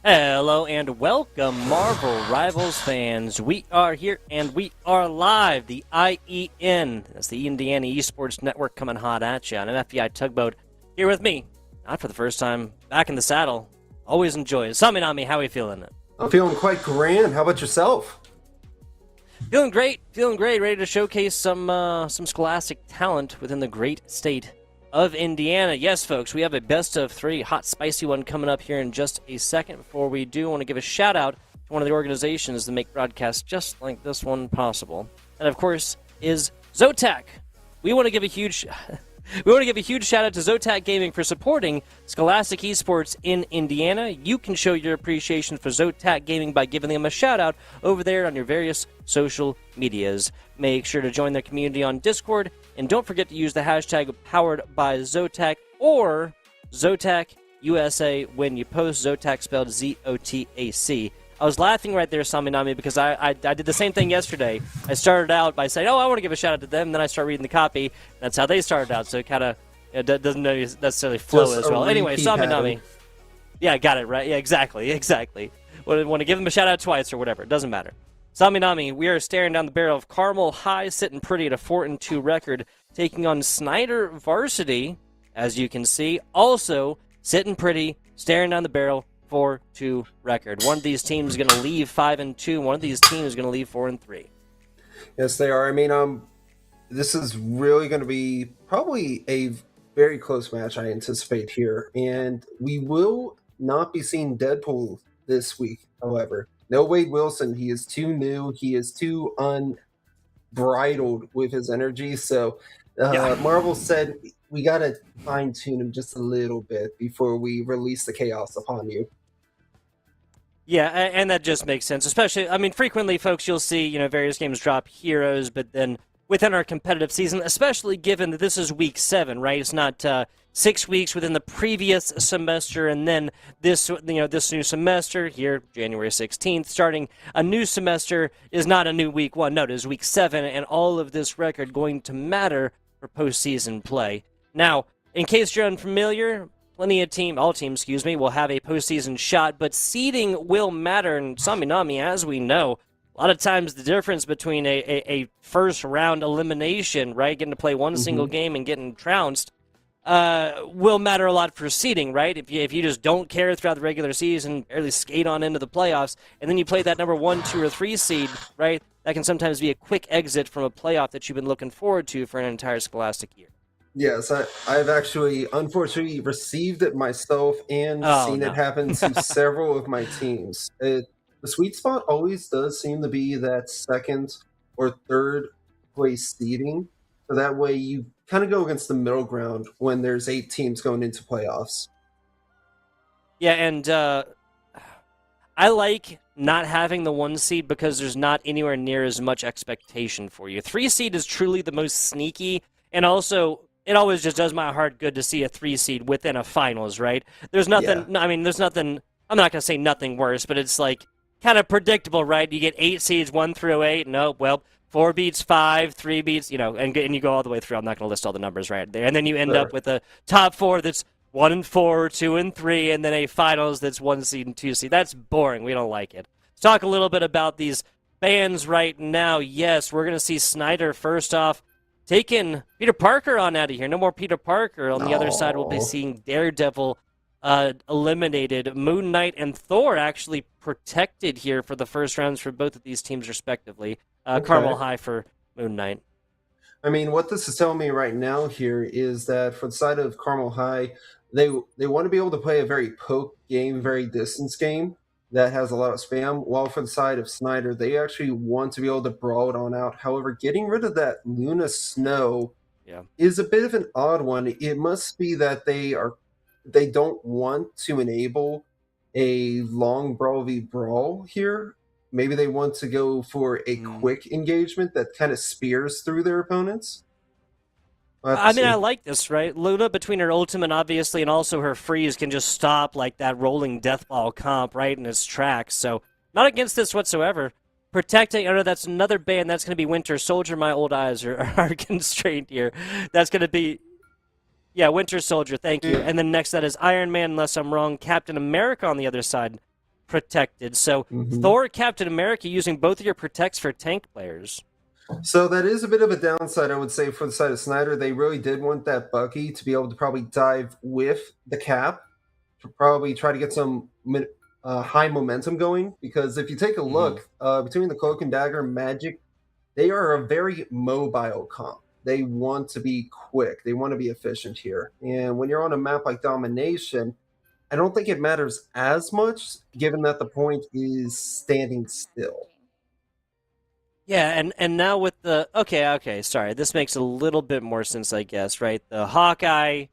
Hello and welcome, Marvel Rivals fans. We are here and we are live. The IEN, that's the Indiana Esports Network, coming hot at you on an FBI tugboat. Here with me, not for the first time, back in the saddle. Always enjoy it. Summon on me, how are we feeling? I'm feeling quite grand. How about yourself? Feeling great, ready to showcase some scholastic talent within the great state of Indiana. Yes, folks, we have a best of three hot, spicy one coming up here in just a second. Before we do, I want to give a shout out to one of the organizations that make broadcasts just like this one possible. And of course, is Zotac. We want to give a huge shout out to Zotac Gaming for supporting Scholastic Esports in Indiana. You can show your appreciation for Zotac Gaming by giving them a shout out over there on your various social medias. Make sure to join their community on Discord, and don't forget to use the hashtag powered by Zotac or Zotac USA when you post. Zotac spelled Z-O-T-A-C. I was laughing right there, Saminami, because I did the same thing yesterday. I started out by saying, I want to give a shout out to them, and then I start reading the copy. That's how they started out, so it kind of doesn't necessarily flow Just as well. Anyway, Saminami. pattern. Yeah, got it, right? Yeah, exactly. Want to give them a shout out twice or whatever. It doesn't matter. Saminami, we are staring down the barrel of Carmel High, sitting pretty at a 4-2 record, taking on Snider Varsity, as you can see. Also, sitting pretty, staring down the barrel, 4-2 record. One of these teams is going to leave 5-2. One of these teams is going to leave 4-3. Yes, they are. I mean, this is really going to be probably a very close match, I anticipate here. And we will not be seeing Deadpool this week, however. No Wade Wilson. He is too new. He is too unbridled with his energy. So Marvel said we got to fine-tune him just a little bit before we release the chaos upon you. Yeah, and that just makes sense. Especially, I mean, frequently, folks, you'll see, various games drop heroes, but then within our competitive season, especially given that this is week 7, right? It's not 6 weeks within the previous semester, and then this new semester here, January 16th, starting a new semester is not a new week 1. No, it is week 7, and all of this record going to matter for postseason play. Now, in case you're unfamiliar, all teams, will have a postseason shot, but seeding will matter, and Saminami, as we know, a lot of times the difference between a first-round elimination, right, getting to play one single game and getting trounced, will matter a lot for seeding, right? If you just don't care throughout the regular season, barely skate on into the playoffs, and then you play that number 1, 2, or 3 seed, right, that can sometimes be a quick exit from a playoff that you've been looking forward to for an entire scholastic year. Yes, I've actually, unfortunately, received it myself and seen it happen to several of my teams. The sweet spot always does seem to be that second or third place seeding. So that way you kind of go against the middle ground when there's 8 teams going into playoffs. Yeah, and I like not having the 1 seed because there's not anywhere near as much expectation for you. 3 seed is truly the most sneaky, and also it always just does my heart good to see a 3 seed within a finals, right? There's nothing, Yeah. I mean, there's nothing, I'm not going to say nothing worse, but it's like kind of predictable, right? You get 8 seeds, 1 through 8. No, well, 4 beats 5, 3 beats, and you go all the way through. I'm not going to list all the numbers right there. And then you end up with a top 4 that's 1 and 4, 2 and 3, and then a finals that's 1 seed and 2 seed. That's boring. We don't like it. Let's talk a little bit about these bands right now. Yes, we're going to see Snider first off taking Peter Parker on out of here. No more Peter Parker. On the other side, we'll be seeing Daredevil eliminated. Moon Knight and Thor actually protected here for the first rounds for both of these teams, respectively. Carmel High for Moon Knight. I mean, what this is telling me right now here is that for the side of Carmel High, they want to be able to play a very poke game, very distance game that has a lot of spam, while for the side of Snider, they actually want to be able to brawl it on out. However, getting rid of that Luna Snow is a bit of an odd one. It must be that they don't want to enable a long brawl v brawl here. Maybe they want to go for a quick engagement that kind of spears through their opponents. I mean, I like this, right? Luna, between her ultimate, obviously, and also her freeze, can just stop like that rolling deathball comp right in its tracks. So, not against this whatsoever. Protecting, I know that's another band. That's going to be Winter Soldier. My old eyes are constrained here. That's going to be, Winter Soldier, thank you. And then next that is Iron Man, unless I'm wrong. Captain America on the other side. protected. So Mhm. Thor, Captain America using both of your protects for tank players. So that is a bit of a downside, I would say, for the side of Snider. They really did want that Bucky to be able to probably dive with the cap to probably try to get some high momentum going. Because if you take a Hmm. look between the Cloak and Dagger and Magic, they are a very mobile comp. They want to be quick. They want to be efficient here. And when you're on a map like Domination, I don't think it matters as much, given that the point is standing still. Yeah, and now with the okay, sorry, this makes a little bit more sense, I guess, right? The Hawkeye,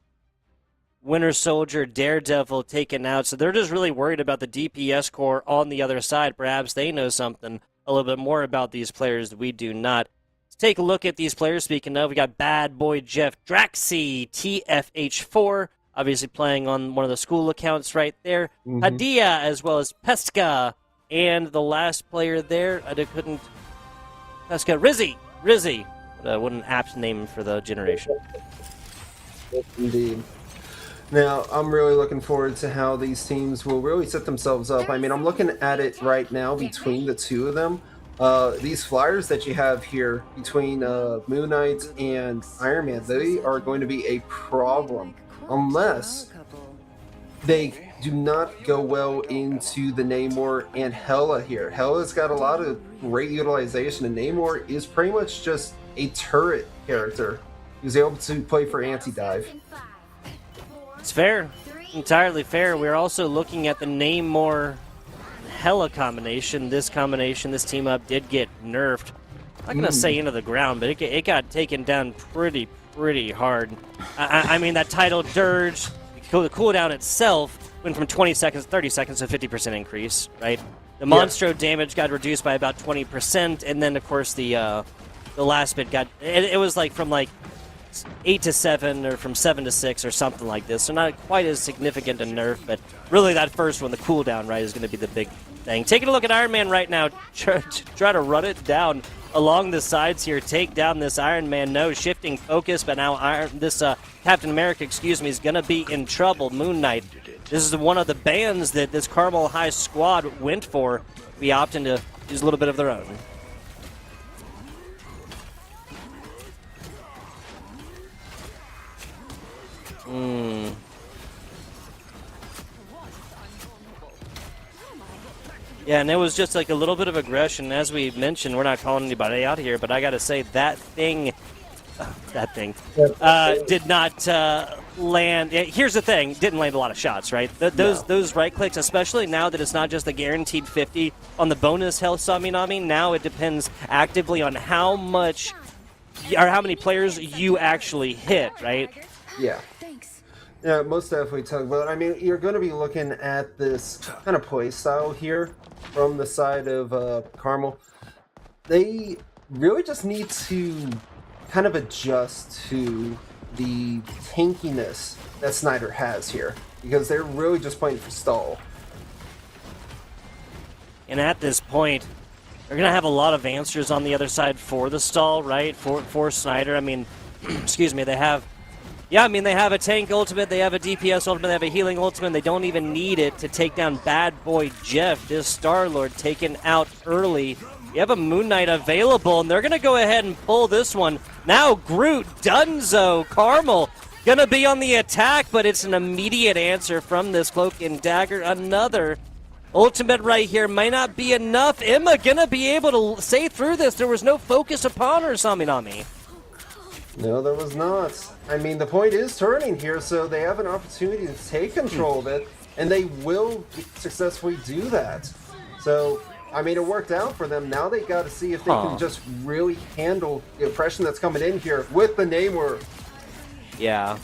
Winter Soldier, Daredevil taken out, so they're just really worried about the DPS core on the other side. Perhaps they know something a little bit more about these players that we do not. Let's take a look at these players. Speaking of, we got Bad Boy Jeff Draxi, TFH4, obviously playing on one of the school accounts right there. Mm-hmm. Hadia, as well as Pesca, and the last player there, I couldn't. Pesca, Rizzy. What an apt name for the generation. Indeed. Now, I'm really looking forward to how these teams will really set themselves up. I mean, I'm looking at it right now between the two of them. These flyers that you have here between Moon Knight and Iron Man, they are going to be a problem unless they do not go well into the Namor and Hela here. Hela's got a lot of great utilization, and Namor is pretty much just a turret character. He's able to play for anti-dive. It's fair. Entirely fair. We're also looking at the Namor Hela combination. This team up did get nerfed. I'm not going to say into the ground, but it got taken down pretty hard. I mean, that title Dirge, the cooldown itself went from 20 seconds to 30 seconds, so 50% increase, right? The Monstro damage got reduced by about 20%, and then, of course, the last bit got... It was like from 8 to 7 or from 7 to 6 or something like this. So not quite as significant a nerf, but really that first one, the cooldown, right, is going to be the big thing. Taking a look at Iron Man right now, try to run it down along the sides here, take down this Iron Man. No, shifting focus, but now Captain America, is going to be in trouble. Moon Knight, this is one of the bans that this Carmel High squad went for. We opting to use a little bit of their own. Yeah, and it was just like a little bit of aggression. As we mentioned, we're not calling anybody out here, but I got to say that thing did not land. Here's the thing: didn't land a lot of shots, right? Those right clicks, especially now that it's not just the guaranteed 50 on the bonus health Saminami. Now it depends actively on how much or how many players you actually hit, right? Yeah. Yeah, most definitely, Tugboat. I mean, you're going to be looking at this kind of play style here from the side of Carmel. They really just need to kind of adjust to the tankiness that Snider has here, because they're really just playing for stall. And at this point, they're going to have a lot of answers on the other side for the stall, right? For Snider. I mean, excuse me, they have a tank ultimate, they have a DPS ultimate, they have a healing ultimate, they don't even need it to take down Bad Boy Jeff, this Star-Lord taken out early. You have a Moon Knight available, and they're going to go ahead and pull this one. Now Groot, Dunzo, Carmel, going to be on the attack, but it's an immediate answer from this Cloak and Dagger. Another ultimate right here might not be enough. Emma going to be able to say through this. There was no focus upon her, Saminami. No, there was not. I mean, the point is turning here, so they have an opportunity to take control of it, and they will successfully do that. So, I mean, it worked out for them. Now they got to see if they can just really handle the oppression that's coming in here with the Namor. Yeah.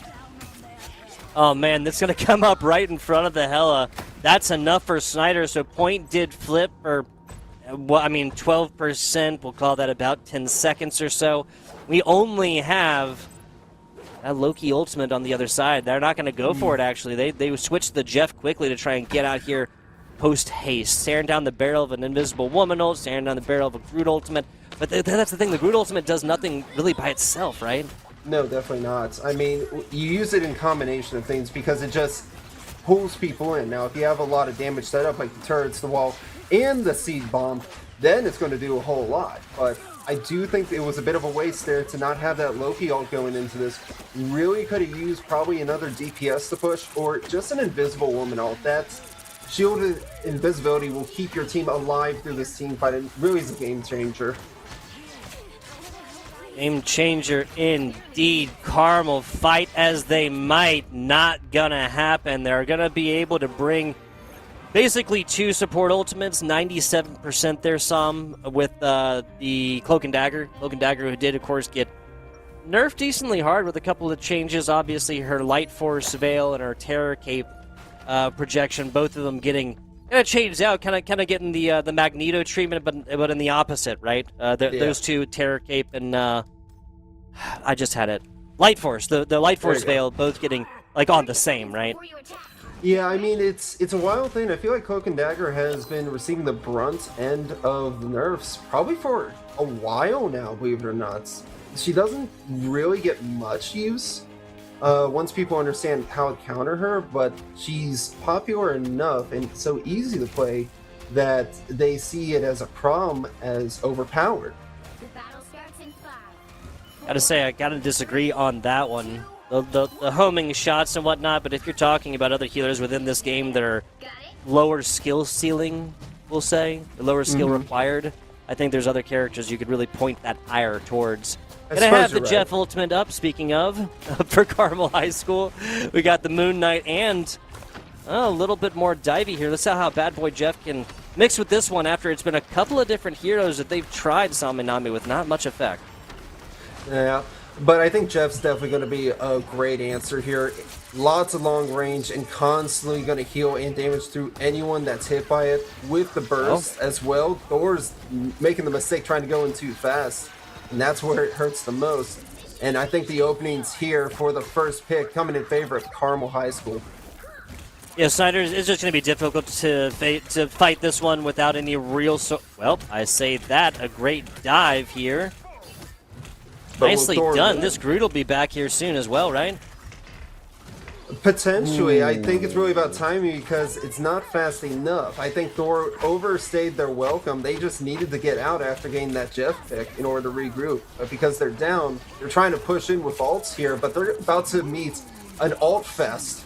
Oh, man, that's going to come up right in front of the Hela. That's enough for Snider, so point did flip for, 12%. We'll call that about 10 seconds or so. We only have a Loki ultimate on the other side. They're not going to go for it, actually. They switched the Jeff quickly to try and get out here post-haste. Staring down the barrel of an Invisible Woman ult, staring down the barrel of a Groot ultimate. But that's the thing, the Groot ultimate does nothing really by itself, right? No, definitely not. I mean, you use it in combination of things because it just pulls people in. Now, if you have a lot of damage set up, like the turrets, the wall, and the seed bomb, then it's going to do a whole lot. But I do think it was a bit of a waste there to not have that Loki ult going into this. Really could have used probably another DPS to push, or just an invisible woman ult. That's shielded invisibility will keep your team alive through this team fight. It really is a game changer. Game changer indeed. Carmel, fight as they might, not gonna happen. They're gonna be able to bring basically 2 support ultimates, 97% there, some with the Cloak and Dagger. Cloak and Dagger, who did, of course, get nerfed decently hard with a couple of changes. Obviously, her Light Force Veil and her Terror Cape projection, both of them getting kind of changed out, kind of getting the Magneto treatment, but in the opposite, right? Those two, Terror Cape and I just had it, Light Force, the Light Force Veil, both getting like on the same, right? Yeah, I mean, it's a wild thing. I feel like Cloak and Dagger has been receiving the brunt end of the nerfs probably for a while now, believe it or not. She doesn't really get much use once people understand how to counter her, but she's popular enough and so easy to play that they see it as a problem, as overpowered. Gotta say, I gotta disagree on that one. The homing shots and whatnot, but if you're talking about other healers within this game that are lower skill ceiling, we'll say, lower skill required, I think there's other characters you could really point that ire towards. Gonna have the Jeff ultimate up, speaking of, for Carmel High School. We got the Moon Knight and a little bit more divey here. Let's see how Bad Boy Jeff can mix with this one after it's been a couple of different heroes that they've tried Saminami with not much effect. Yeah, but I think Jeff's definitely going to be a great answer here. Lots of long range and constantly going to heal and damage through anyone that's hit by it with the burst as well. Thor's making the mistake trying to go in too fast, and that's where it hurts the most. And I think the openings here for the first pick coming in favor of Carmel High School. Yeah, Snider, it's just going to be difficult to fight this one without any real... well, I say that. A great dive here. But nicely done. This Groot will be back here soon as well, right? Potentially. I think it's really about timing because it's not fast enough. I think Thor overstayed their welcome. They just needed to get out after getting that Jeff pick in order to regroup. But because they're down, they're trying to push in with ults here, but they're about to meet an ult fest.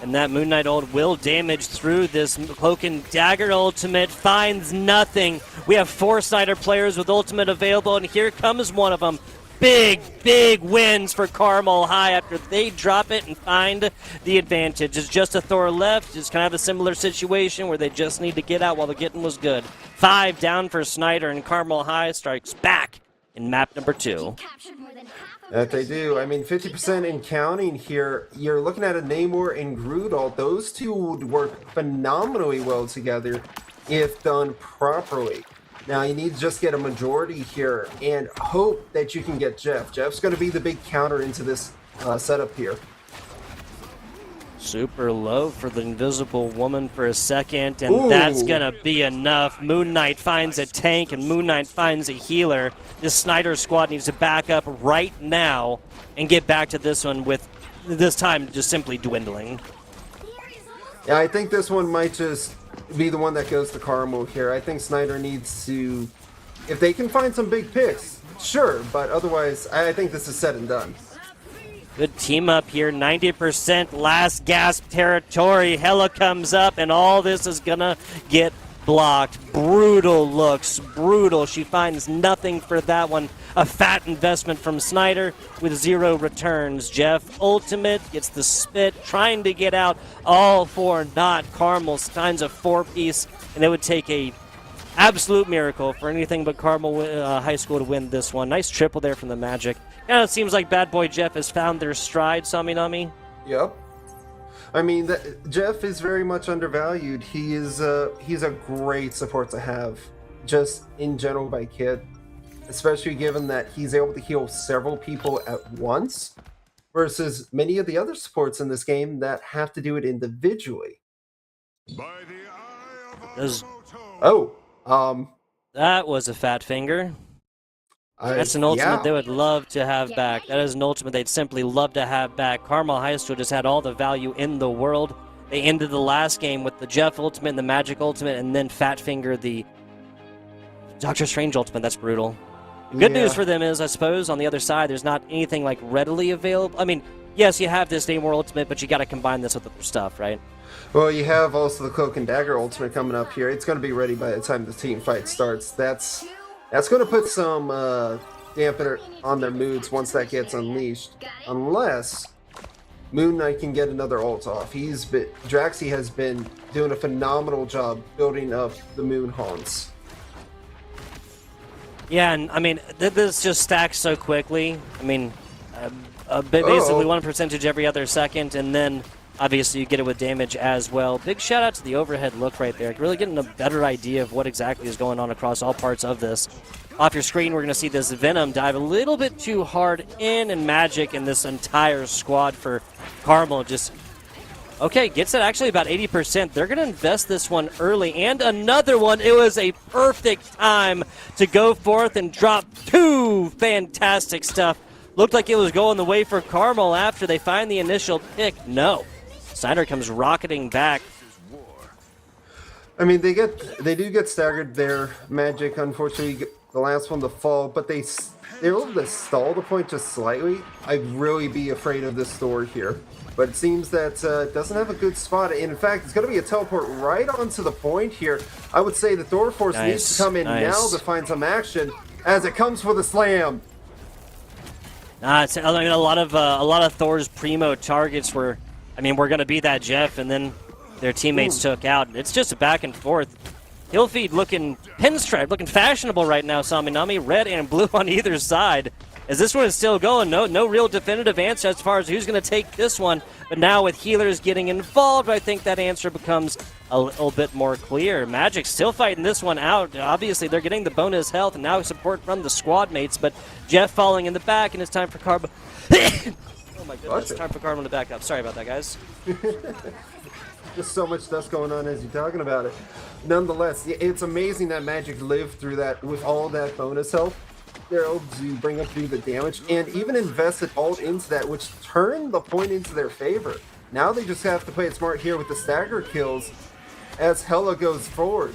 And that Moon Knight ult will damage through this Cloak and Dagger ultimate. Finds nothing. We have 4 Snider players with ultimate available, and here comes one of them. Big, big wins for Carmel High after they drop it and find the advantage. It's just a Thor left. It's kind of a similar situation where they just need to get out while the getting was good. 5 down for Snider, and Carmel High strikes back in map number 2. That they do. I mean, 50% in counting here. You're looking at a Namor and Groot ult. Those two would work phenomenally well together if done properly. Now, you need to just get a majority here and hope that you can get Jeff. Jeff's going to be the big counter into this setup here. Super low for the Invisible Woman for a second, and that's going to be enough. Moon Knight finds a tank, and Moon Knight finds a healer. This Snider squad needs to back up right now and get back to this one with this time just simply dwindling. Yeah, I think this one might just be the one that goes to Carmel here. I think Snider needs to, if they can find some big picks, sure, but otherwise, I think this is said and done. Good team up here, 90% last gasp territory. Hella comes up, and all this is gonna get blocked. Brutal looks, brutal. She finds nothing for that one. A fat investment from Snider with 0 returns. Jeff ultimate gets the spit, trying to get out, all for naught. Carmel finds a 4-piece, and it would take a absolute miracle for anything but Carmel High School to win this one. Nice triple there from the Magic. Yeah, it seems like Bad Boy Jeff has found their stride, Saminami. Yep. I mean, Jeff is very much undervalued. He's a great support to have, just in general by kid, especially given that he's able to heal several people at once, versus many of the other supports in this game that have to do it individually. Does... Oh, that was a fat finger. That's an ultimate Yeah. they would love to have back. That is an ultimate they'd simply love to have back. Carmel High School just had all the value in the world. They ended the last game with the Jeff ultimate and the Magic ultimate, and then Fat Finger the Doctor Strange ultimate. That's brutal. The good news for them is, I suppose, on the other side, there's not anything like readily available. I mean, yes, you have this Namor ultimate, but you got to combine this with other stuff, right? Well, you have also the Cloak and Dagger ultimate coming up here. It's going to be ready by the time the team fight starts. That's going to put some dampener on their moods once that gets unleashed. Unless Moon Knight can get another ult off. Draxi has been doing a phenomenal job building up the Moon Haunts. Yeah, and I mean, this just stacks so quickly. I mean, basically 1% every other second, and then obviously you get it with damage as well. Big shout out to the overhead look right there. Really getting a better idea of what exactly is going on across all parts of this. Off your screen, we're going to see this Venom dive a little bit too hard in, and Magic and this entire squad for Carmel just... Okay, gets it actually about 80%. They're going to invest this one early. And another one. It was a perfect time to go forth and drop two fantastic stuff. Looked like it was going the way for Carmel after they find the initial pick. No. Snider comes rocketing back. I mean, they do get staggered there. Magic, unfortunately, the last one to fall, but they're able to stall the point just slightly. I'd really be afraid of this door here. But it seems that it doesn't have a good spot. And in fact, it's going to be a teleport right onto the point here. I would say the Thor Force needs to come in now to find some action as it comes for the slam. I mean, a lot of Thor's primo targets were going to be that Jeff, and then their teammates took out. It's just a back and forth. Hillfeed looking pinstripe, looking fashionable right now, Saminami. Red and blue on either side. As this one is still going, no real definitive answer as far as who's going to take this one. But now with healers getting involved, I think that answer becomes a little bit more clear. Magic still fighting this one out. Obviously, they're getting the bonus health and now support from the squad mates. But Jeff falling in the back, and it's time for Carbo. Oh my goodness, it's time for Carbo to back up. Sorry about that, guys. Just so much dust going on as you're talking about it. Nonetheless, it's amazing that Magic lived through that with all that bonus health. They're able to bring up through the damage and even invested ult into that, which turned the point into their favor. Now they just have to play it smart here with the stagger kills as Hella goes forward.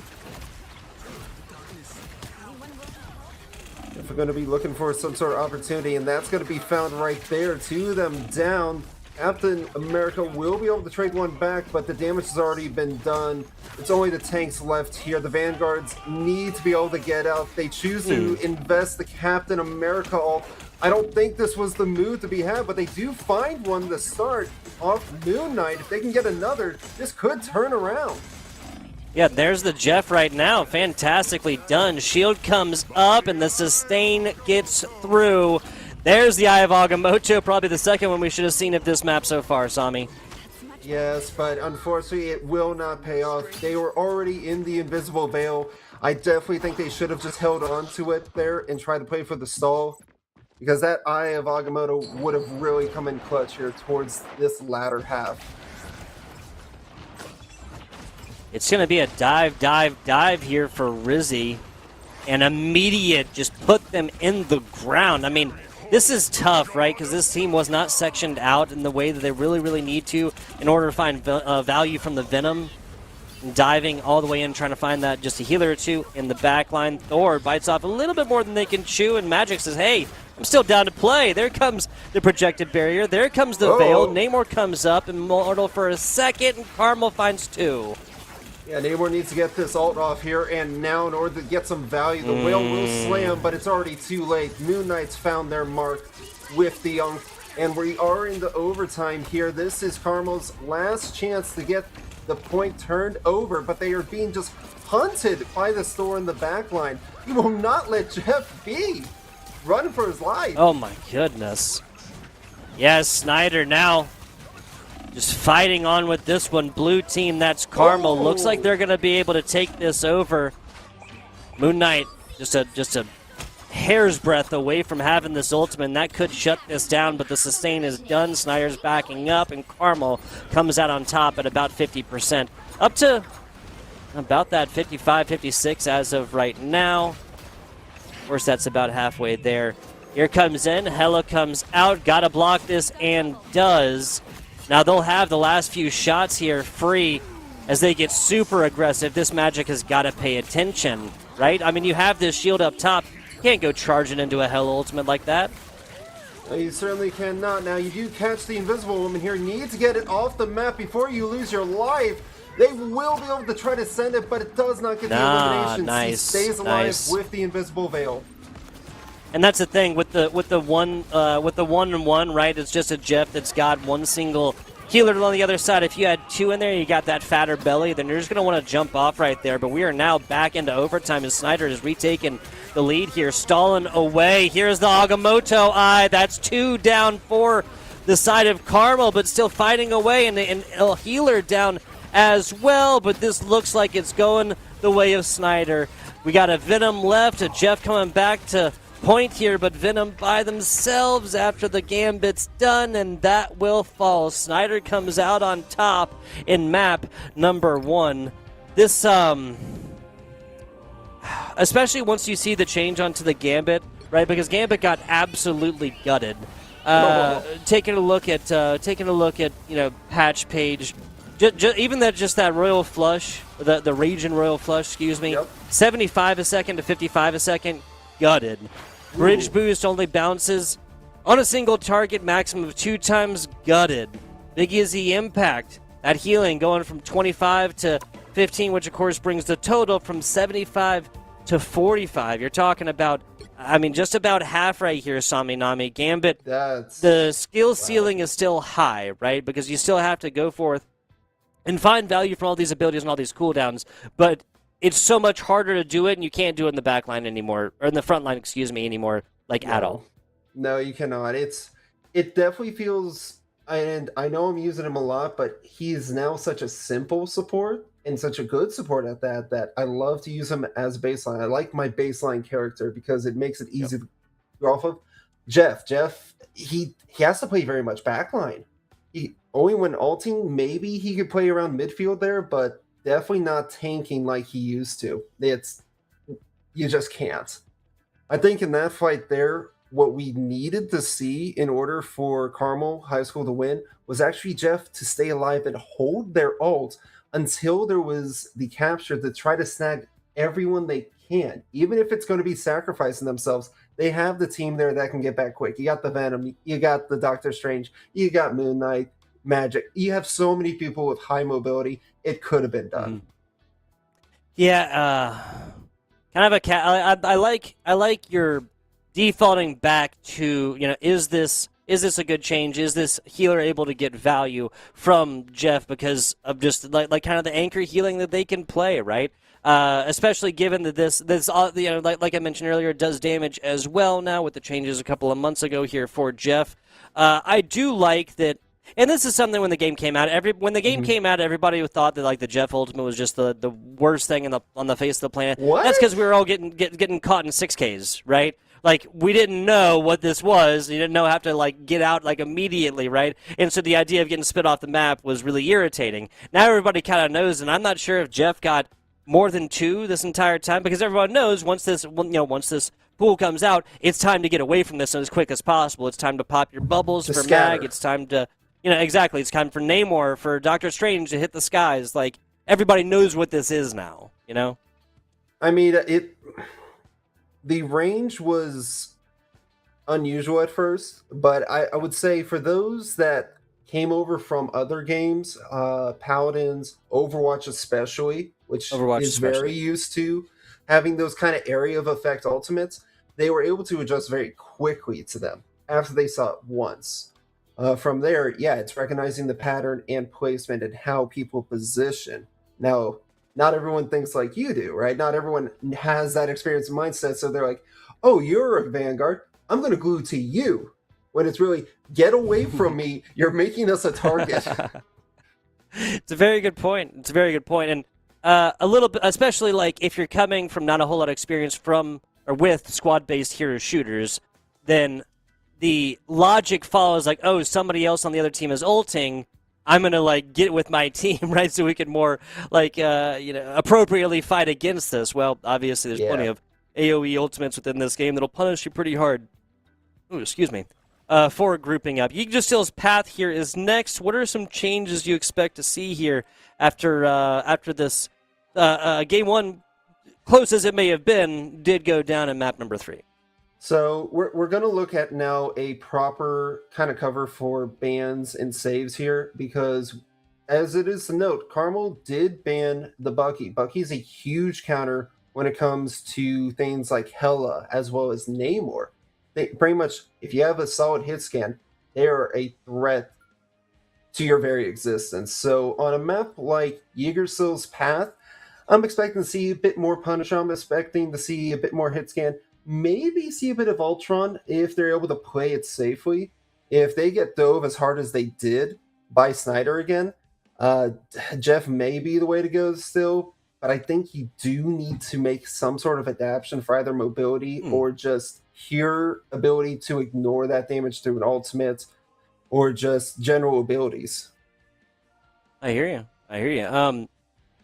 If we're going to be looking for some sort of opportunity, and that's going to be found right there. Two of them down. Captain America will be able to trade one back, but the damage has already been done. It's only the tanks left here. The Vanguards need to be able to get out. They choose to invest the Captain America ult. I don't think this was the move to be had, but they do find one to start off Moon Knight. If they can get another, this could turn around. Yeah, there's the Jeff right now. Fantastically done. Shield comes up, and the sustain gets through. There's the Eye of Agamotto, probably the second one we should have seen of this map so far, Sami. Yes, but unfortunately it will not pay off. They were already in the invisible veil. I definitely think they should have just held on to it there and tried to play for the stall, because that Eye of Agamotto would have really come in clutch here towards this latter half. It's going to be a dive here for Rizzy. An immediate just put them in the ground. I mean, this is tough, right? Because this team was not sectioned out in the way that they really need to in order to find value from the Venom. Diving all the way in, trying to find that just a healer or two in the back line. Thor bites off a little bit more than they can chew, and Magic says, hey, I'm still down to play. There comes the projected barrier. There comes the veil. Namor comes up, Immortal for a second, and Carmel finds two. Yeah, Namor needs to get this ult off here, and now in order to get some value, the whale will slam, but it's already too late. Moon Knight's found their mark with the Unk, and we are in the overtime here. This is Carmel's last chance to get the point turned over, but they are being just hunted by the Thor in the back line. He will not let Jeff be. Run for his life. Oh my goodness. Yes, Snider now just fighting on with this one. Blue team, that's Carmel. Looks like they're going to be able to take this over. Moon Knight, just a hair's breadth away from having this ultimate, and that could shut this down, but the sustain is done. Snyder's backing up, and Carmel comes out on top at about 50%. Up to about that 55, 56 as of right now. Of course, that's about halfway there. Here comes in, Hella comes out, gotta block this, and does. Now they'll have the last few shots here free as they get super aggressive. This Magic has got to pay attention, right? I mean, you have this shield up top. You can't go charging into a Hella ultimate like that. You certainly cannot. Now, you do catch the Invisible Woman here. Need to get it off the map before you lose your life. They will be able to try to send it, but it does not get the elimination. Nice, he stays alive nice. with the Invisible Veil. And that's the thing with the 1-1, right? It's just a Jeff that's got one single healer on the other side. If you had two in there, you got that fatter belly, then you're just going to want to jump off right there. But we are now back into overtime as Snider has retaken the lead here, stalling away. Here's the Agamotto Eye. That's 2 down for the side of Carmel, but still fighting away, and a healer down as well. But this looks like it's going the way of Snider. We got a Venom left, a Jeff coming back to point here, but Venom by themselves after the Gambit's done, and that will fall. Snider comes out on top in map number 1. This, especially once you see the change onto the Gambit, right? Because Gambit got absolutely gutted. Taking a look at patch page, even that Royal Flush, the Raging Royal Flush, excuse me, Yep. 75 a second to 55 a second. Gutted. Bridge boost only bounces on a single target, maximum of 2 times. Gutted. Big Izzy impact. That healing going from 25 to 15, which of course brings the total from 75 to 45. You're talking about, I mean, just about half right here, Saminami. Gambit, the skill ceiling is still high, right? Because you still have to go forth and find value from all these abilities and all these cooldowns, but it's so much harder to do it, and you can't do it in the back line anymore, or in the front line, excuse me, anymore, at all. No, you cannot. It definitely feels, and I know I'm using him a lot, but he's now such a simple support, and such a good support at that I love to use him as baseline. I like my baseline character because it makes it easy to go off of. Jeff, he has to play very much backline. He only when ulting, maybe he could play around midfield there, but definitely not tanking like he used to. You just can't. I think in that fight there, what we needed to see in order for Carmel High School to win was actually Jeff to stay alive and hold their ult until there was the capture to try to snag everyone they can. Even if it's going to be sacrificing themselves, they have the team there that can get back quick. You got the Venom, you got the Doctor Strange, you got Moon Knight, Magic. You have so many people with high mobility. It could have been done. Yeah, kind of I like your defaulting back to, is this a good change? Is this healer able to get value from Jeff because of just like kind of the anchor healing that they can play, right? Especially given that this like I mentioned earlier, it does damage as well now with the changes a couple of months ago here for Jeff. I do like that. And this is something when the game came out. When the game came out, everybody thought that the Jeff Ultimate was just the worst thing on the face of the planet. What? That's because we were all getting caught in 6Ks, right? Like, we didn't know what this was. You didn't know how to get out immediately, right? And so the idea of getting spit off the map was really irritating. Now everybody kind of knows, and I'm not sure if Jeff got more than 2 this entire time, because everyone knows once this pool comes out, it's time to get away from this as quick as possible. It's time to pop your bubbles for Mag. It's time to exactly. It's time for Namor, for Doctor Strange to hit the skies. Everybody knows what this is now, I mean, the range was unusual at first, but I would say for those that came over from other games, Paladins, Overwatch especially, which is very used to having those kind of area of effect ultimates, they were able to adjust very quickly to them after they saw it once. From there, it's recognizing the pattern and placement and how people position. Now, not everyone thinks like you do, right? Not everyone has that experience and mindset, so they're like, oh, you're a Vanguard, I'm going to glue to you. When it's really, get away from me, you're making us a target. It's a very good point. And a little bit, especially if you're coming from not a whole lot of experience from or with squad-based hero shooters, then the logic follows somebody else on the other team is ulting, I'm going to get with my team, right? So we can more appropriately fight against this. Well, obviously there's plenty of AoE ultimates within this game that'll punish you pretty hard. Ooh, excuse me. For grouping up. Yggdrasil's path here is next. What are some changes you expect to see here after this game one, close as it may have been, did go down in map number 3? So we're going to look at now a proper kind of cover for bans and saves here, because as it is to note, Carmel did ban the Bucky. Bucky's a huge counter when it comes to things like Hela as well as Namor. They pretty much, if you have a solid hit scan, they are a threat to your very existence. So on a map like Yggdrasil's Path, I'm expecting to see a bit more punish. I'm expecting to see a bit more hit scan. Maybe see a bit of Ultron if they're able to play it safely. If they get dove as hard as they did by Snider again, Jeff may be the way to go still, but I think you do need to make some sort of adaptation for either mobility or just pure ability to ignore that damage through an ultimate or just general abilities. I hear you.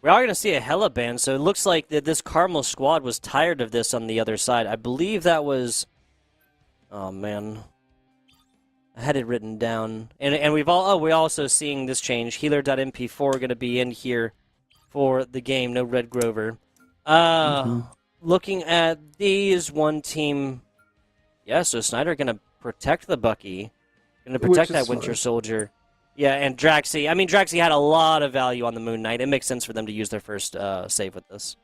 We are going to see a Hela ban, so it looks like that this Carmel squad was tired of this on the other side. I believe that was... Oh, man. I had it written down. And we're also seeing this change. Healer.mp4 going to be in here for the game. No Red Grover. Looking at these, one team... Yeah, so Snider going to protect the Bucky. Going to protect that Winter Soldier. Yeah, and Draxi. I mean, Draxi had a lot of value on the Moon Knight. It makes sense for them to use their first save with this.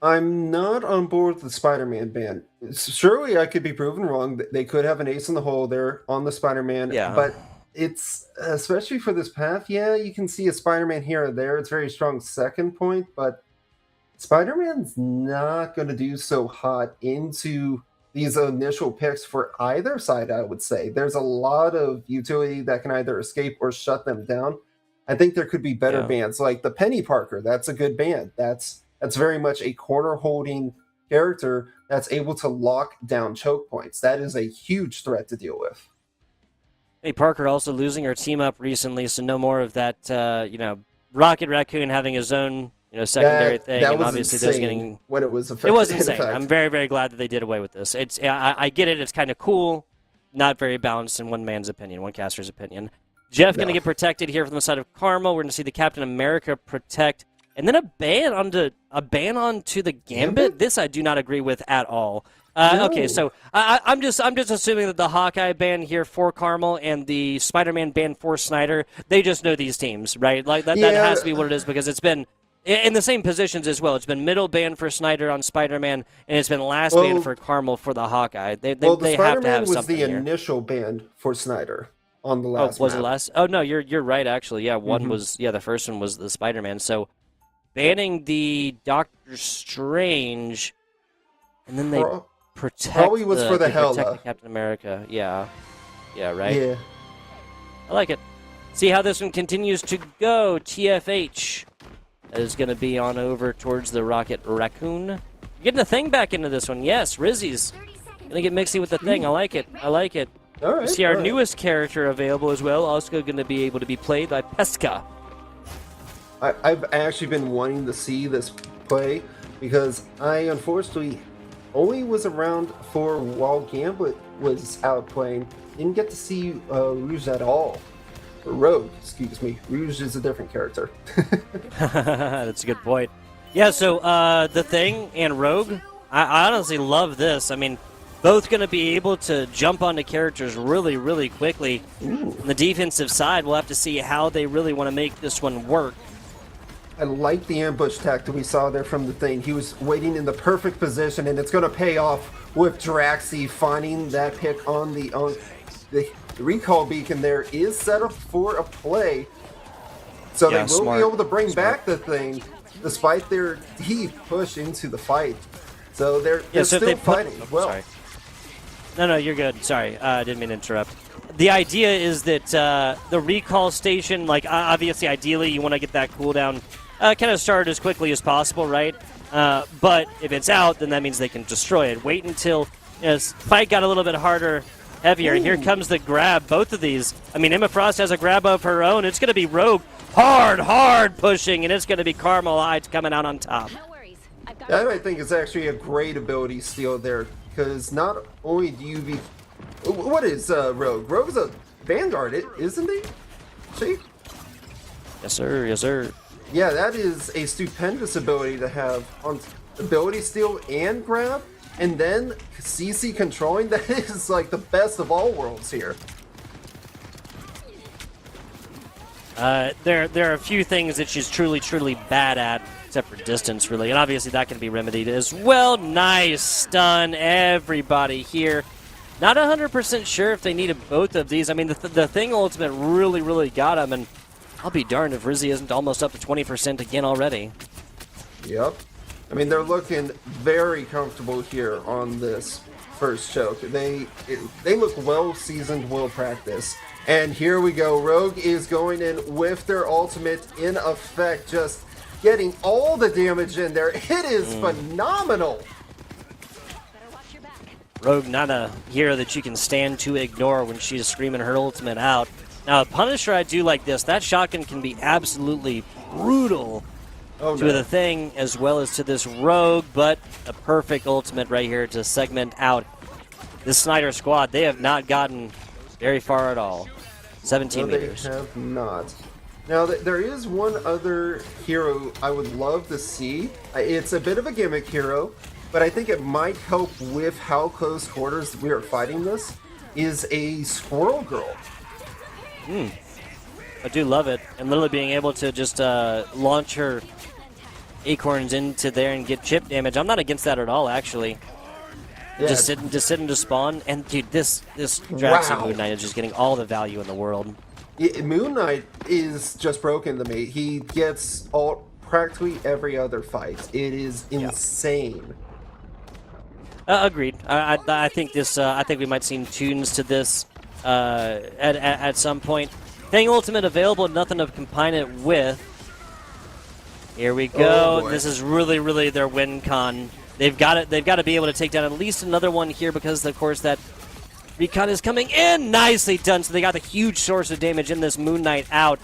I'm not on board with the Spider-Man ban. Surely I could be proven wrong. They could have an ace in the hole there on the Spider-Man. Yeah. But it's, especially for this path, yeah, you can see a Spider-Man here or there. It's a very strong second point, but Spider-Man's not going to do so hot into these initial picks for either side, I would say. There's a lot of utility that can either escape or shut them down. I think there could be better bans, like the Penny Parker. That's a good ban. That's very much a corner-holding character that's able to lock down choke points. That is a huge threat to deal with. Hey, Parker also losing her team up recently, so no more of that, Rocket Raccoon having his own... secondary thing. That and was obviously insane there's getting... when it was It was insane. I'm very, very glad that they did away with this. I get it. It's kind of cool. Not very balanced in one man's opinion, one caster's opinion. Jeff going to get protected here from the side of Carmel. We're going to see the Captain America protect. And then a ban onto the Gambit? This I do not agree with at all. No. Okay, so I'm just assuming that the Hawkeye ban here for Carmel and the Spider-Man ban for Snider, they just know these teams, right? Like that has to be what it is, because it's been in the same positions as well. It's been middle ban for Snider on Spider-Man, and it's been last ban for Carmel for the Hawkeye. They the have to have was something the here. initial ban for Snider on the last was map. it last? Oh, no, you're right, actually. Yeah, one was... Yeah, the first one was the Spider-Man. So, banning the Doctor Strange, and then they protect probably was for the Hela. Captain America. Yeah. Yeah, right? Yeah. I like it. See how this one continues to go. TFH is going to be on over towards the Rocket Raccoon. You're getting the thing back into this one. Yes, Rizzy's going to get mixy with the thing. I like it. All right. We see our newest character available as well, also going to be able to be played by Pesca. I've actually been wanting to see this play because I unfortunately only was around for while Gambit was out playing. Didn't get to see Rouge at all. Or Rogue, excuse me. Rouge is a different character. That's a good point. Yeah, so the Thing and Rogue, I honestly love this. I mean, both going to be able to jump onto characters really, really quickly. On the defensive side, we'll have to see how they really want to make this one work. I like the ambush tactic we saw there from the Thing. He was waiting in the perfect position, and it's going to pay off with Draxi finding that pick on the recall beacon. There is set up for a play, so they will be able to bring back the Thing despite their deep push into the fight. So they're still fighting well. Sorry. No, you're good. Sorry, I didn't mean to interrupt. The idea is that the recall station, like obviously, ideally, you want to get that cooldown kind of started as quickly as possible, right? But if it's out, then that means they can destroy it. Wait until fight got a little bit harder, heavier. Here comes the grab. Both of these. I mean, Emma Frost has a grab of her own. It's going to be Rogue hard pushing, and it's going to be Carmel Heights coming out on top. No worries. I've That I think is actually a great ability steal there, because not only do you be... What is Rogue? Rogue's a Vanguard, isn't he? See? Yes, sir. Yes, sir. Yeah, that is a stupendous ability to have on ability steal and grab, and then CC controlling. That is like the best of all worlds here. There are a few things that she's truly bad at, except for distance, really, and obviously that can be remedied as well. Nice stun, everybody here. Not 100% sure if they needed both of these. I mean, the Thing ultimate really got him, and I'll be darned if Rizzy isn't almost up to 20% again already. Yep. I mean, they're looking very comfortable here on this first choke. They look well seasoned, well practiced. And here we go. Rogue is going in with their ultimate in effect, just getting all the damage in there. It is phenomenal. Rogue, not a hero that you can stand to ignore when she's screaming her ultimate out. Now, Punisher, I do like this. That shotgun can be absolutely brutal to the Thing as well as to this Rogue, but a perfect ultimate right here to segment out this Snider squad. They have not gotten very far at all. 17 meters. They have not. Now, there is one other hero I would love to see. It's a bit of a gimmick hero, but I think it might help with how close quarters we are fighting this, is a Squirrel Girl. I do love it. And literally being able to just launch her acorns into there and get chip damage. I'm not against that at all, actually. Yeah, just sitting to spawn. And dude, this Drax Moon Knight is just getting all the value in the world. Yeah, Moon Knight is just broken to me. He gets practically every other fight. It is insane. Agreed. I think this. I think we might see tunes to this at some point. Thing ultimate available. Nothing to combine it with. Here we go. Oh, this is really their win con. They've got it. They've got to be able to take down at least another one here because, of course, that recon is coming in. Nicely done. So they got the huge source of damage in this Moon Knight out.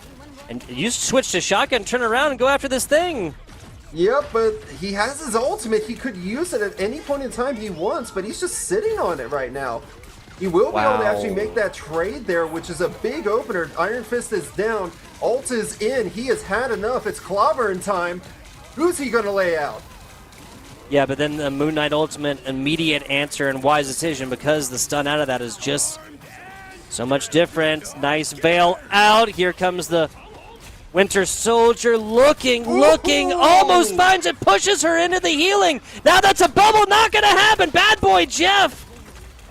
And you switch to shotgun, turn around, and go after this Thing. Yep, but he has his ultimate. He could use it at any point in time he wants, but he's just sitting on it right now. He will be able to actually make that trade there, which is a big opener. Iron Fist is down. Ult is in. He has had enough. It's clobbering time. Who's he going to lay out? Yeah, but then the Moon Knight ultimate, immediate answer and wise decision because the stun out of that is just so much different. Nice veil out. Here comes the Winter Soldier looking, almost finds it, pushes her into the healing. Now that's a bubble, not going to happen. Bad boy Jeff.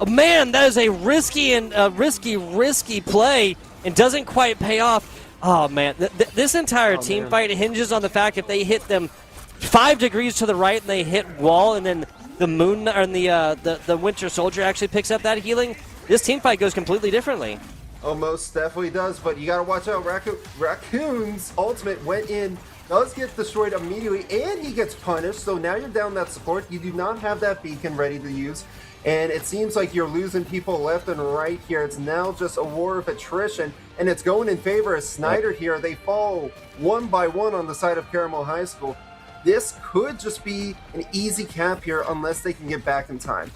Oh, man, that is a risky and risky play and doesn't quite pay off. Oh, man, this entire team fight hinges on the fact if they hit them 5 degrees to the right and they hit wall, and then the the Winter Soldier actually picks up that healing, this team fight goes completely differently. Almost definitely does, but you gotta watch out. Raccoon's ultimate went in, does get destroyed immediately, and he gets punished, so now you're down that support. You do not have that beacon ready to use, and it seems like you're losing people left and right here. It's now just a war of attrition, and it's going in favor of Snider here. They fall one by one on the side of Carmel High School. This could just be an easy cap here unless they can get back in time.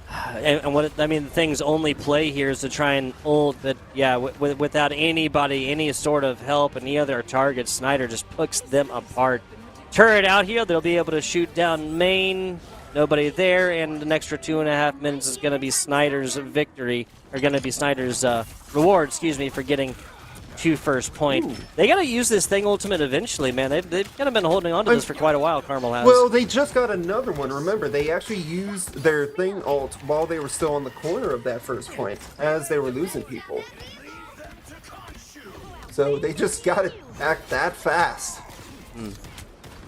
And the Thing's only play here is to try and ult, but yeah, without anybody, any sort of help, any other targets, Snider just picks them apart. Turret out here, they'll be able to shoot down main. Nobody there, and an extra 2.5 minutes is going to be Snider's victory, or going to be Snider's reward, for getting to first point. Ooh. They got to use this Thing ultimate eventually, man. They've kind of been holding on to this for quite a while, Carmel has. Well, they just got another one. Remember, they actually used their Thing ult while they were still on the corner of that first point, as they were losing people. So they just got it back that fast.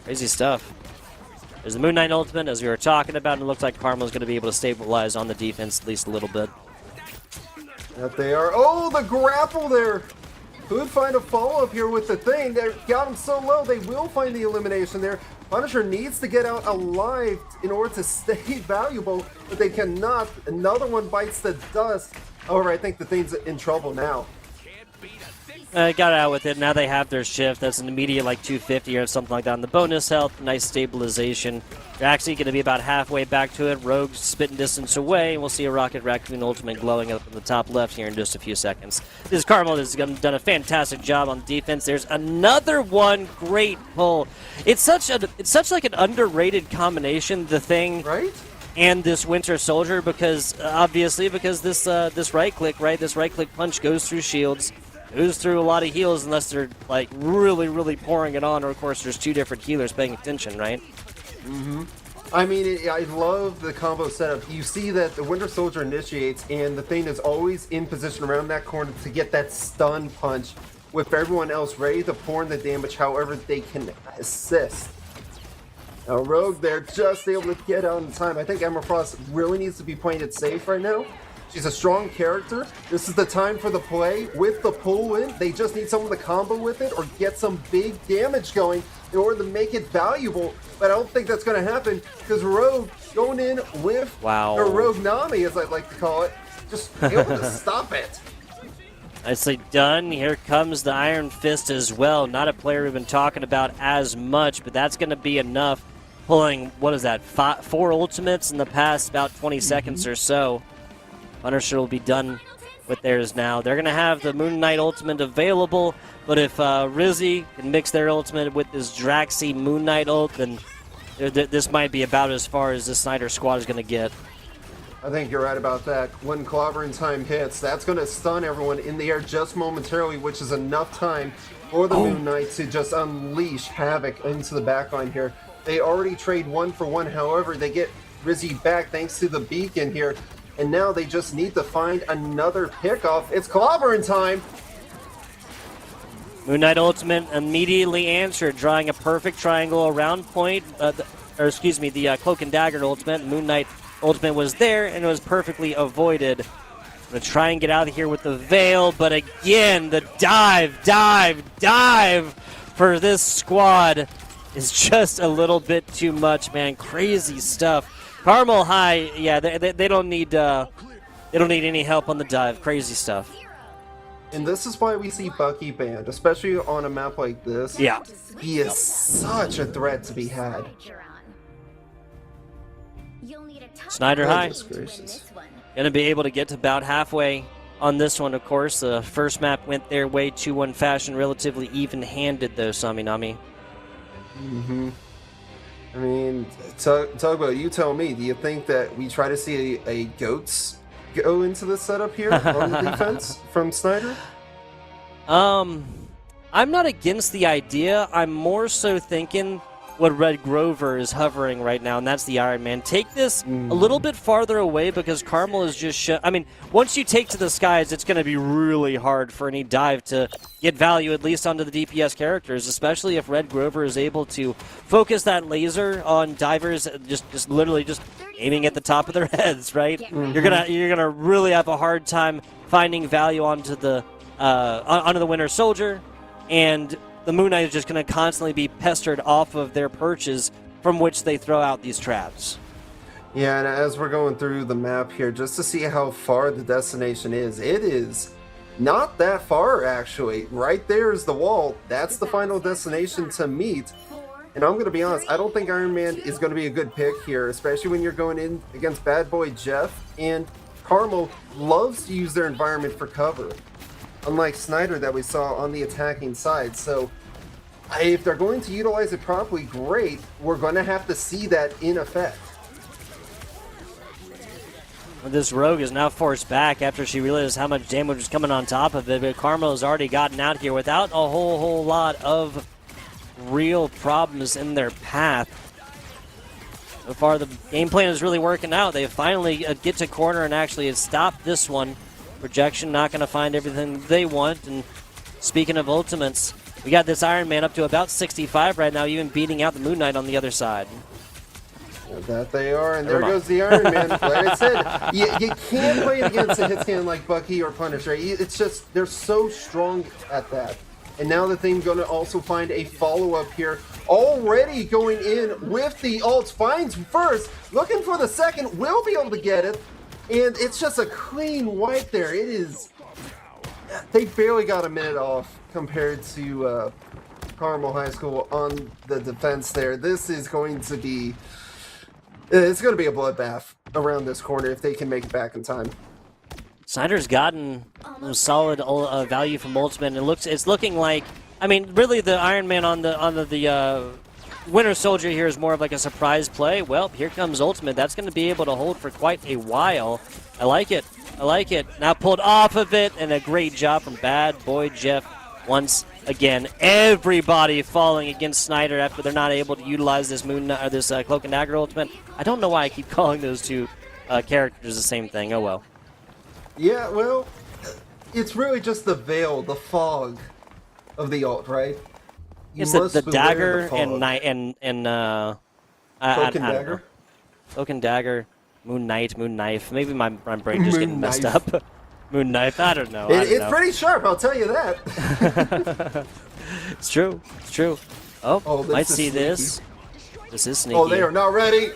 Crazy stuff. There's the Moon Knight ultimate, as we were talking about, and it looks like Carmel's going to be able to stabilize on the defense at least a little bit. That they are. Oh, the grapple there! Could find a follow-up here with the Thing. They got him so low, they will find the elimination there. Punisher needs to get out alive in order to stay valuable, but they cannot. Another one bites the dust. However, I think the Thing's in trouble now. Got out with it. Now they have their shift. That's an immediate like 250 or something like that. And the bonus health, nice stabilization. They're actually going to be about halfway back to it. Rogue spitting distance away. We'll see a Rocket Raccoon ultimate glowing up in the top left here in just a few seconds. This Carmel has done a fantastic job on defense. There's another one. Great pull. It's such like an underrated combination. The thing. Right? And this Winter Soldier, because obviously this right click punch goes through shields, goes through a lot of heals unless they're like really pouring it on, or of course there's two different healers paying attention, right? Mm-hmm. I mean, I love the combo setup. You see that the Winter Soldier initiates, and the Thane is always in position around that corner to get that stun punch, with everyone else ready to pour in the damage however they can assist. Now, Rogue there just able to get out in time. I think Emma Frost really needs to be playing it safe right now. She's a strong character. This is the time for the play with the pull in. They just need someone to combo with it or get some big damage going in order to make it valuable. But I don't think that's going to happen because Rogue going in with her Rogue Nami, as I'd like to call it, just able to stop it. Nicely done. Here comes the Iron Fist as well. Not a player we've been talking about as much, but that's going to be enough. Pulling, what is that, 4 ultimates in the past about 20 seconds or so. Punisher will be done with theirs now. They're going to have the Moon Knight ultimate available, but if Rizzy can mix their ultimate with this Draxi Moon Knight ult, then this might be about as far as the Snider squad is going to get. I think you're right about that. When clobbering time hits, that's going to stun everyone in the air just momentarily, which is enough time for the Moon Knight to just unleash havoc into the backline here. They already trade 1 for 1, however, they get Rizzy back thanks to the beacon here, and now they just need to find another pickoff. It's clobbering time! Moon Knight ultimate immediately answered, drawing a perfect triangle around point, the Cloak and Dagger ultimate. Moon Knight ultimate was there, and it was perfectly avoided. I'm going to try and get out of here with the Veil, but again, the dive for this squad is just a little bit too much, man. Crazy stuff. Carmel High, yeah, they don't need any help on the dive. Crazy stuff. And this is why we see Bucky banned, especially on a map like this. Yeah. He is such a threat to be had. Snider High. Gracious. Going to be able to get to about halfway on this one, of course. The first map went their way 2-1 fashion, relatively even-handed, though, Saminami. Mm-hmm. I mean, talk about, you tell me, do you think that we try to see a GOATS go into the setup here on the defense from Snider? I'm not against the idea. I'm more so thinking what Red Grover is hovering right now, and that's the Iron Man. Take this a little bit farther away because Carmel is just I mean, once you take to the skies, it's going to be really hard for any dive to get value, at least onto the DPS characters, especially if Red Grover is able to focus that laser on divers, just literally just aiming at the top of their heads, right? Mm-hmm. You're gonna really have a hard time finding value onto the Winter Soldier, and the Moon Knight is just going to constantly be pestered off of their perches from which they throw out these traps. Yeah, and as we're going through the map here, just to see how far the destination is, it is not that far, actually. Right there is the wall. That's the final destination to meet. And I'm going to be honest, I don't think Iron Man is going to be a good pick here, especially when you're going in against Bad Boy Jeff. And Carmel loves to use their environment for cover, unlike Snider that we saw on the attacking side. So if they're going to utilize it properly, great. We're going to have to see that in effect. This Rogue is now forced back after she realized how much damage was coming on top of it, but Carmel has already gotten out here without a whole lot of real problems in their path. So far, the game plan is really working out. They finally get to corner and actually have stopped this one. Projection not going to find everything they want. And speaking of ultimates, we got this Iron Man up to about 65 right now, even beating out the Moon Knight on the other side. That they are, and there goes the Iron Man. Like I said, you can't play it against a hit scan like Bucky or Punisher. It's just, they're so strong at that. And now the Thing's going to also find a follow-up here. Already going in with the ults. Finds first, looking for the second, will be able to get it. And it's just a clean wipe there. It is... they barely got a minute off compared to Carmel High School on the defense there. This is going to be it's going to be a bloodbath around this corner if they can make it back in time. Snider's gotten solid value from Ultimate, and it's looking like, I mean, really the Iron Man on the Winter Soldier here is more of like a surprise play. Well, here comes Ultimate. That's going to be able to hold for quite a while. I like it. I like it. Now pulled off of it, and a great job from Bad Boy Jeff once again. Everybody falling against Snider after they're not able to utilize this Cloak and Dagger Ultimate. I don't know why I keep calling those two characters the same thing. Oh well. Yeah, well, it's really just the veil, the fog of the ult, right? It's the dagger and Cloak and Dagger? Cloak and Dagger, Moon Knight, Moon Knife. Maybe my brain just getting messed up. Moon Knife, I don't know. It's pretty sharp, I'll tell you that. It's true. It's true. Oh, might see sneaky. this. This is sneaky. Oh, they are not ready.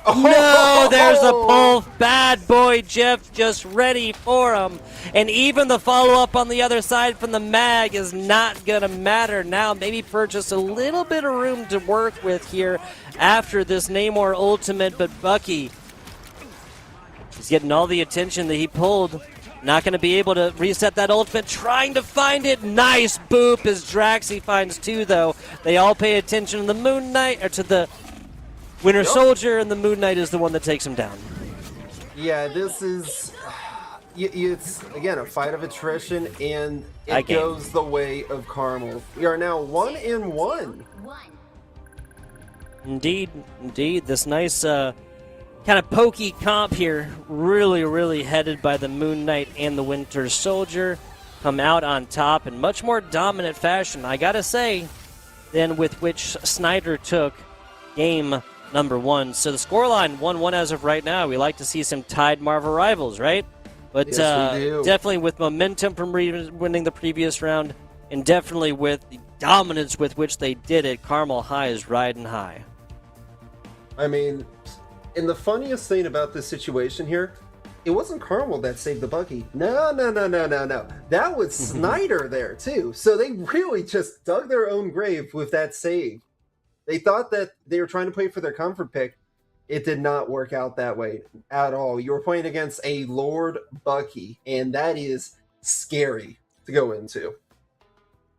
No, there's the pull. Bad Boy Jeff just ready for him. And even the follow-up on the other side from the mag is not going to matter now. Maybe purchase a little bit of room to work with here after this Namor Ultimate. But Bucky, he's getting all the attention that he pulled. Not going to be able to reset that ultimate. Trying to find it. Nice boop as Draxi finds two, though. They all pay attention to the Moon Knight, or to the Winter Soldier, and the Moon Knight is the one that takes him down. Yeah, this is... It's, again, a fight of attrition, and it goes the way of Carmel. We are now 1-1. Indeed, indeed. This nice kind of pokey comp here, really headed by the Moon Knight and the Winter Soldier, come out on top in much more dominant fashion, I gotta say, than with which Snider took game number one. So the scoreline 1-1 as of right now. We like to see some tied Marvel rivals, right? But yes, we do. Definitely with momentum from winning the previous round, and definitely with the dominance with which they did it, Carmel High is riding high. I mean, and the funniest thing about this situation here, it wasn't Carmel that saved the Bucky. No. That was Snider there, too. So they really just dug their own grave with that save. They thought that they were trying to play for their comfort pick. It did not work out that way at all. You were playing against a Lord Bucky, and that is scary to go into.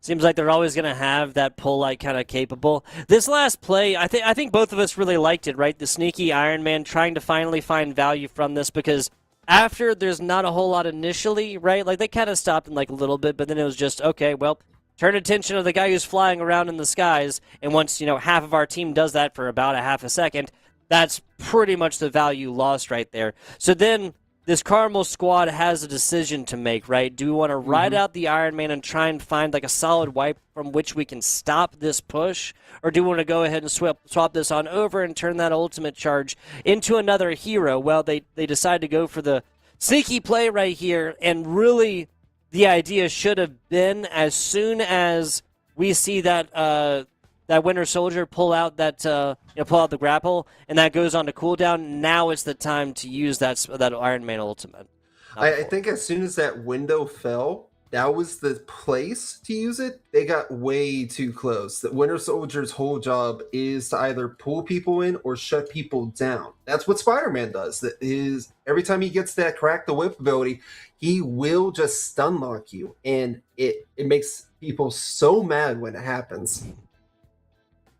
Seems like they're always going to have that pull-like kind of capable. This last play, I think both of us really liked it, right? The sneaky Iron Man trying to finally find value from this, because after there's not a whole lot initially, right? Like they kind of stopped in like a little bit, but then it was just, okay, well, turn attention to the guy who's flying around in the skies, and once, half of our team does that for about a half a second, that's pretty much the value lost right there. So then this Carmel squad has a decision to make, right? Do we want to ride out the Iron Man and try and find like a solid wipe from which we can stop this push? Or do we want to go ahead and swap this on over and turn that ultimate charge into another hero? Well, they decide to go for the sneaky play right here, and really the idea should have been, as soon as we see that Winter Soldier pull out the grapple, and that goes on to cooldown, now it's the time to use that Iron Man ultimate. I think as soon as that window fell, that was the place to use it. They got way too close. The Winter Soldier's whole job is to either pull people in or shut people down. That's what Spider-Man does. That is, every time he gets that crack the whip ability, he will just stun lock you, and it makes people so mad when it happens.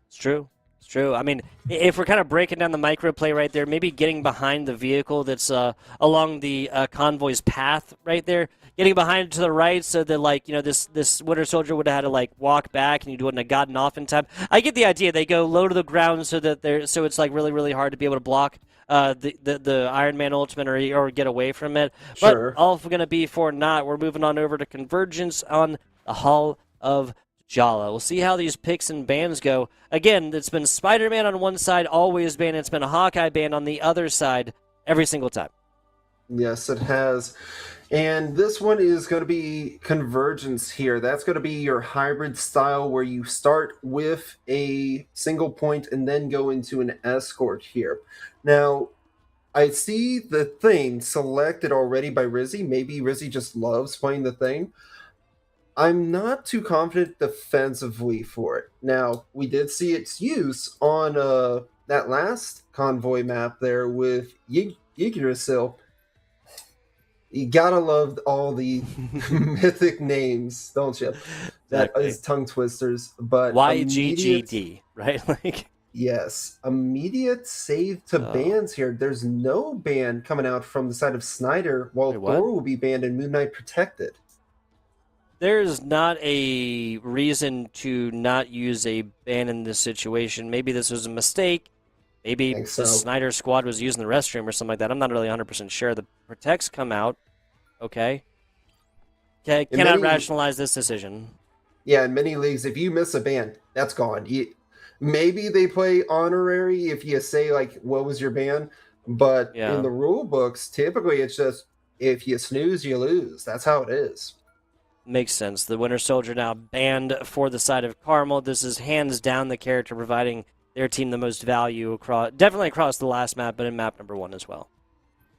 It's true. It's true. I mean, if we're kind of breaking down the micro play right there, maybe getting behind the vehicle that's along the convoy's path right there, getting behind it to the right so that, this Winter Soldier would have had to, walk back and you wouldn't have gotten off in time. I get the idea. They go low to the ground so that it's, really hard to be able to block the Iron Man ultimate or get away from it. Sure. But all going to be for naught. We're moving on over to Convergence on the Hall of Jala. We'll see how these picks and bans go. Again, it's been Spider-Man on one side, always banned. It's been a Hawkeye ban on the other side every single time. Yes, it has. And this one is going to be Convergence here. That's going to be your hybrid style where you start with a single point and then go into an escort here. Now, I see the thing selected already by Rizzy. Maybe Rizzy just loves playing the thing. I'm not too confident defensively for it. Now, we did see its use on that last convoy map there with Yggdrasil. You gotta love all the mythic names, don't you? That Exactly. is tongue twisters. But YGGD, right? Like, yes, immediate save to bans here. There's no ban coming out from the side of Snider, while Wait, what? Thor will be banned and Moon Knight protected. there's not a reason to not use a ban in this situation. Maybe this was a mistake. Maybe Think the so. Snider squad was using the restroom or something like that. I'm not really 100% sure. The protects come out. Okay. Cannot rationalize this decision. Yeah, in many leagues, if you miss a ban, that's gone. Maybe they play honorary if you say, like, what was your ban? But in the rule books, typically it's just, if you snooze, you lose. That's how it is. Makes sense. The Winter Soldier now banned for the side of Carmel. This is hands down the character providing their team the most value definitely across the last map, but in map number 1 as well.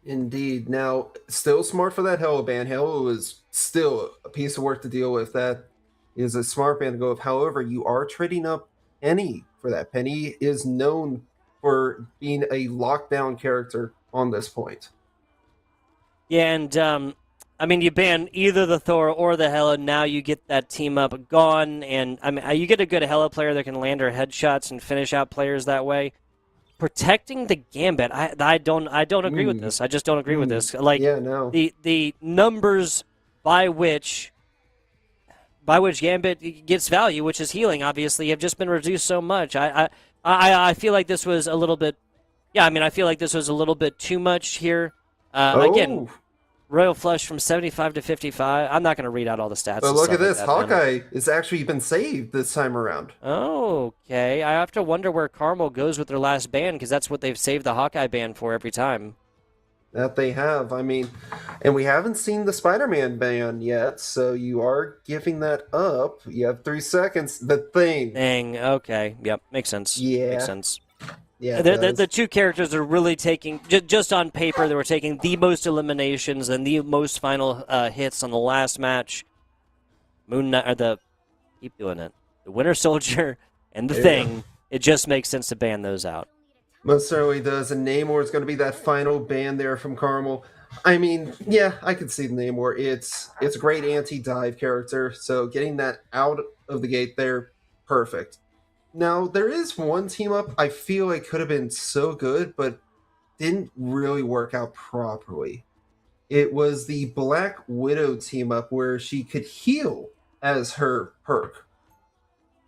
Indeed. Now, still smart for that Hella ban. Hella was still a piece of work to deal with. That is a smart ban to go with. However, you are trading up Penny for that. Penny is known for being a lockdown character on this point. Yeah, and I mean, you ban either the Thor or the Hela. Now you get that team up gone, and I mean, you get a good Hela player that can land her headshots and finish out players that way. Protecting the Gambit, I don't agree with this. I just don't agree with this. Like, yeah, no. The numbers by which Gambit gets value, which is healing, obviously, have just been reduced so much. I feel like this was a little bit. Yeah, I mean, I feel like this was a little bit too much here. Again, Royal Flush from 75 to 55. I'm not going to read out all the stats. But look at this. Hawkeye has actually been saved this time around. Okay. I have to wonder where Carmel goes with their last ban, because that's what they've saved the Hawkeye ban for every time. That they have. I mean, and we haven't seen the Spider-Man ban yet, so you are giving that up. You have 3 seconds. The thing. Okay. Yep. Makes sense. Yeah. Makes sense. Yeah, the two characters are really taking, just on paper, they were taking the most eliminations and the most final hits on the last match. Moon Knight, keep doing it. The Winter Soldier and the Thing. It just makes sense to ban those out. Most certainly does. And Namor is going to be that final ban there from Carmel. I mean, yeah, I could see the Namor. It's a great anti-dive character, so getting that out of the gate there, perfect. Now, there is one team up I feel like could have been so good, but didn't really work out properly. It was the Black Widow team up where she could heal as her perk.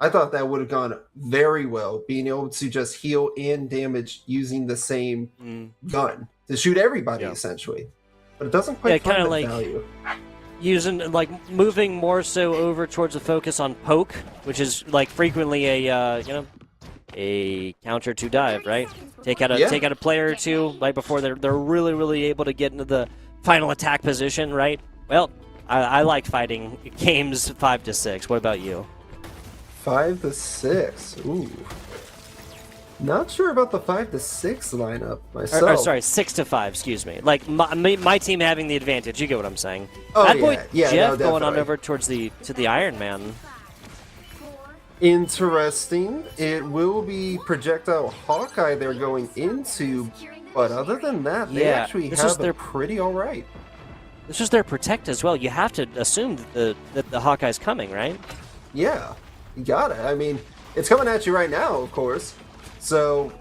I thought that would have gone very well, being able to just heal and damage using the same gun to shoot everybody, essentially. But it doesn't quite find the value. Using, like, moving more so over towards a focus on poke, which is, like, frequently a counter to dive, right? Take out a player or two right before they're really, really able to get into the final attack position, right? Well, I like fighting games 5 to 6. What about you? 5 to 6. Ooh. Not sure about the 5 to 6 lineup myself. Or sorry, 6 to 5. Excuse me. Like my team having the advantage. You get what I'm saying? Oh, Bad boy yeah, Jeff no, going on over towards the Iron Man. Interesting. It will be projectile Hawkeye they're going into, but other than that, they actually have it pretty all right. This is their protect as well. You have to assume that the Hawkeye's coming, right? Yeah, you got it. I mean, it's coming at you right now, of course. So,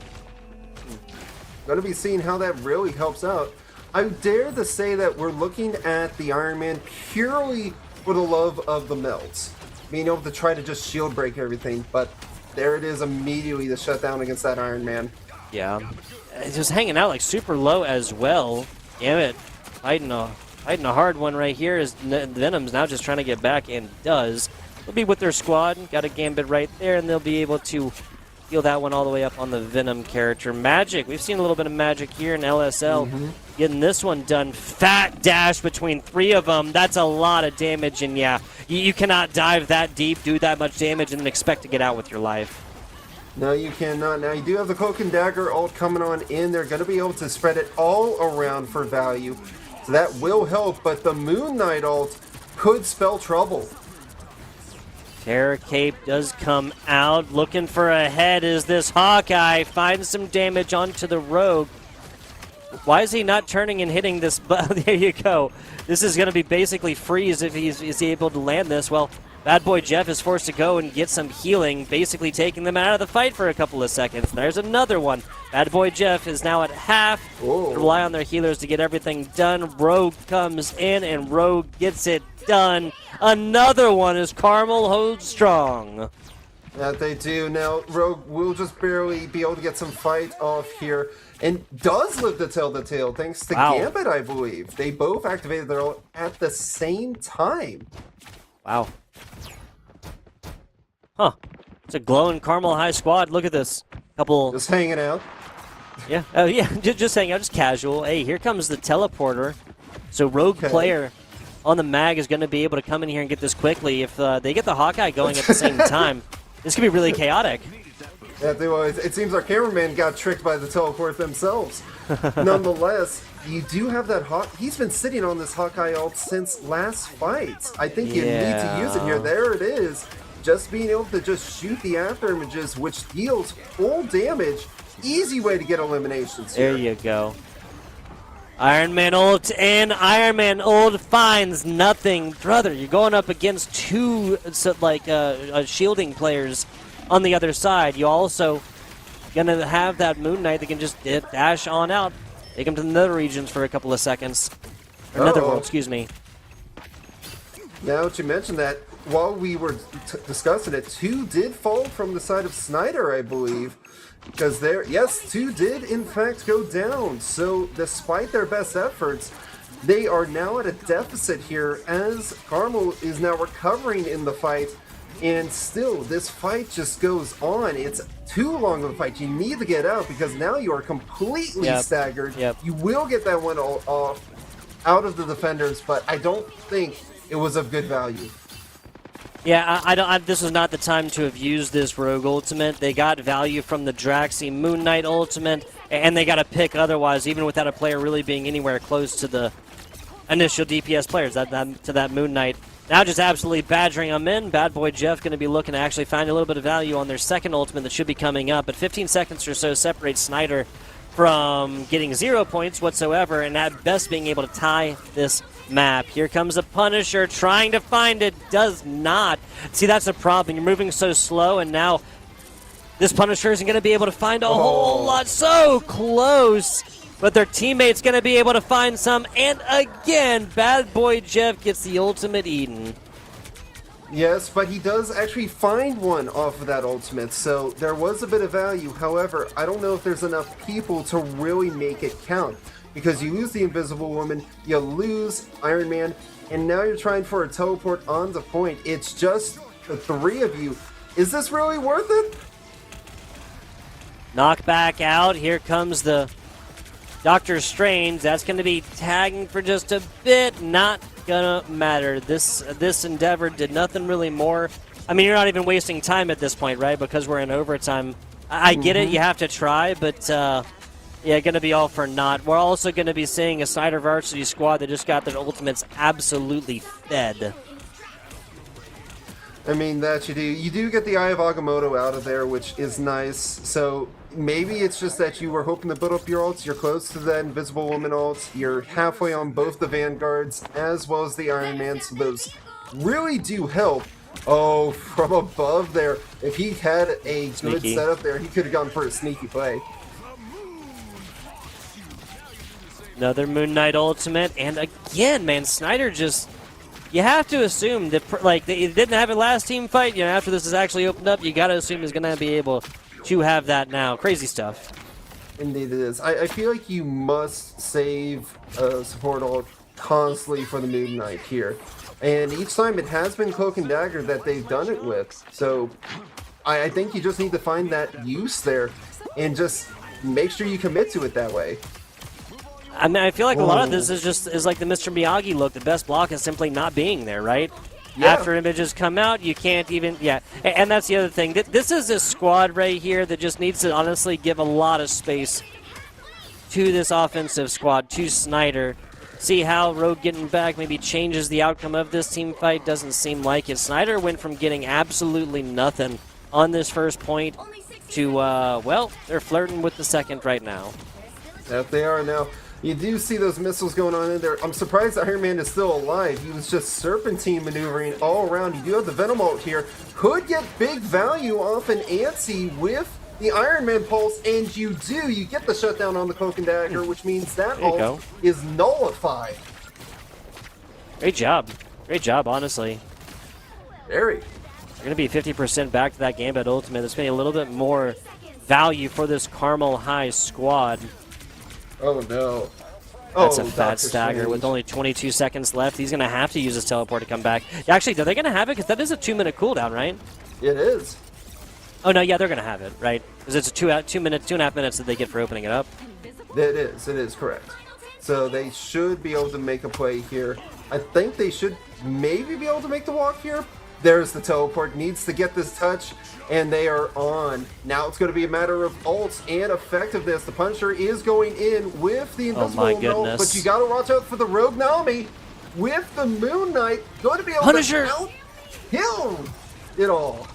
going to be seeing how that really helps out. I dare to say that we're looking at the Iron Man purely for the love of the melts. Being able to try to just shield break everything, but there it is immediately the shutdown against that Iron Man. Yeah. It's just hanging out like super low as well. Damn it. Fighting a hard one right here as Venom's now just trying to get back, and does. They'll be with their squad. Got a Gambit right there, and they'll be able to heal that one all the way up on the Venom character. Magic. We've seen a little bit of Magic here in LSL. Getting this one done. Fat dash between 3 of them. That's a lot of damage, and yeah, you cannot dive that deep, do that much damage, and then expect to get out with your life. No, you cannot. Now, you do have the Cloak and Dagger ult coming on in. They're going to be able to spread it all around for value. So that will help, but the Moon Knight ult could spell trouble. Terror Cape does come out. Looking for a head is this Hawkeye. Finds some damage onto the Rogue. Why is he not turning and hitting this? There you go. This is going to be basically freeze if he's able to land this. Well, Bad Boy Jeff is forced to go and get some healing, basically taking them out of the fight for a couple of seconds. There's another one. Bad Boy Jeff is now at half. Rely on their healers to get everything done. Rogue comes in, and Rogue gets it done. Another one as Carmel holds strong. That they do. Now, Rogue will just barely be able to get some fight off here, and does live to tell the tale thanks to Gambit, I believe. They both activated their ult at the same time. Wow. Huh. It's a glowing Carmel High squad. Look at this. Couple. Just hanging out. Yeah. Oh, yeah. Just hanging out. Just casual. Hey, here comes the teleporter. So Rogue player on the mag is going to be able to come in here and get this quickly. If they get the Hawkeye going at the same time, this could be really chaotic. Yeah, it seems our cameraman got tricked by the teleport themselves. Nonetheless, you do have that he's been sitting on this Hawkeye ult since last fight. I think you need to use it here. There it is. Just being able to just shoot the after images, which deals full damage. Easy way to get eliminations here. There you go. Iron Man ult, and Iron Man ult finds nothing. Brother, you're going up against two shielding players on the other side. You also gonna have that Moon Knight that can just dash on out, take him to the nether regions for a couple of seconds. Or netherworld, excuse me. Now that you mentioned that, while we were discussing it, 2 did fall from the side of Snider, I believe. Because yes, 2 did in fact go down. So despite their best efforts, they are now at a deficit here as Carmel is now recovering in the fight. And still, this fight just goes on. It's too long of a fight. You need to get out because now you are completely staggered. You will get that one off out of the defenders, but I don't think it was of good value. Yeah, this is not the time to have used this Rogue ultimate. They got value from the Draxi Moon Knight ultimate, and they got a pick otherwise, even without a player really being anywhere close to the initial DPS players, to that Moon Knight. Now just absolutely badgering them in. Bad Boy Jeff going to be looking to actually find a little bit of value on their second ultimate that should be coming up, but 15 seconds or so separates Snider from getting 0 points whatsoever, and at best being able to tie this map. Here comes a Punisher trying to find it, does not. See, that's the problem. You're moving so slow, and now this Punisher isn't going to be able to find a whole lot. So close, but their teammate's going to be able to find some, and again, Bad Boy Jeff gets the ultimate eaten. Yes, but he does actually find one off of that ultimate, so there was a bit of value. However, I don't know if there's enough people to really make it count. Because you lose the Invisible Woman, you lose Iron Man, and now you're trying for a teleport on the point. It's just the 3 of you. Is this really worth it? Knockback out. Here comes the Doctor Strange. That's going to be tagging for just a bit. Not going to matter. This endeavor did nothing really more. I mean, you're not even wasting time at this point, right? Because we're in overtime. I get it. You have to try, but yeah, going to be all for naught. We're also going to be seeing a Snider varsity squad that just got their ultimates absolutely fed. I mean, that you do. You do get the Eye of Agamotto out of there, which is nice. So maybe it's just that you were hoping to build up your ults. You're close to the Invisible Woman ults. You're halfway on both the Vanguards as well as the Iron Man. So those really do help. Oh, from above there. If he had a good setup there, he could have gone for a sneaky play. Another Moon Knight ultimate, and again, man, Snider just... You have to assume that, like, they didn't have a last team fight. You know, after this is actually opened up, you got to assume he's going to be able to have that now. Crazy stuff. Indeed it is. I feel like you must save support ult constantly for the Moon Knight here. And each time it has been Cloak and Dagger that they've done it with. So I think you just need to find that use there and just make sure you commit to it that way. I mean, I feel like a lot of this is like the Mr. Miyagi look. The best block is simply not being there, right? Yeah. After images come out, you can't even, and that's the other thing. This is a squad right here that just needs to honestly give a lot of space to this offensive squad, to Snider. See how Rogue getting back maybe changes the outcome of this team fight. Doesn't seem like it. Snider went from getting absolutely nothing on this first point to, well, they're flirting with the second right now. That they are now. You do see those missiles going on in there. I'm surprised Iron Man is still alive. He was just serpentine maneuvering all around. You do have the Venom ult here. Could get big value off an Antsy with the Iron Man pulse, and you get the shutdown on the Cloak and Dagger, which means that ult is nullified. Great job, honestly. Very. We're going to be 50% back to that Gambit ultimate. There's going to be a little bit more value for this Carmel High squad. Oh no. That's a fat stagger with only 22 seconds left. He's going to have to use his teleport to come back. Actually, are they going to have it? Because that is a 2-minute cooldown, right? It is. Oh, no, yeah, they're going to have it, right? Because it's a 2.5 minutes that they get for opening it up. It is correct. So they should be able to make a play here. I think they should maybe be able to make the walk here. There's the teleport, needs to get this touch, and they are on. Now it's going to be a matter of ults and effectiveness. The Punisher is going in with the invisible ult, but you got to watch out for the Rogue Naomi with the Moon Knight. Going to be able to out-kill it all.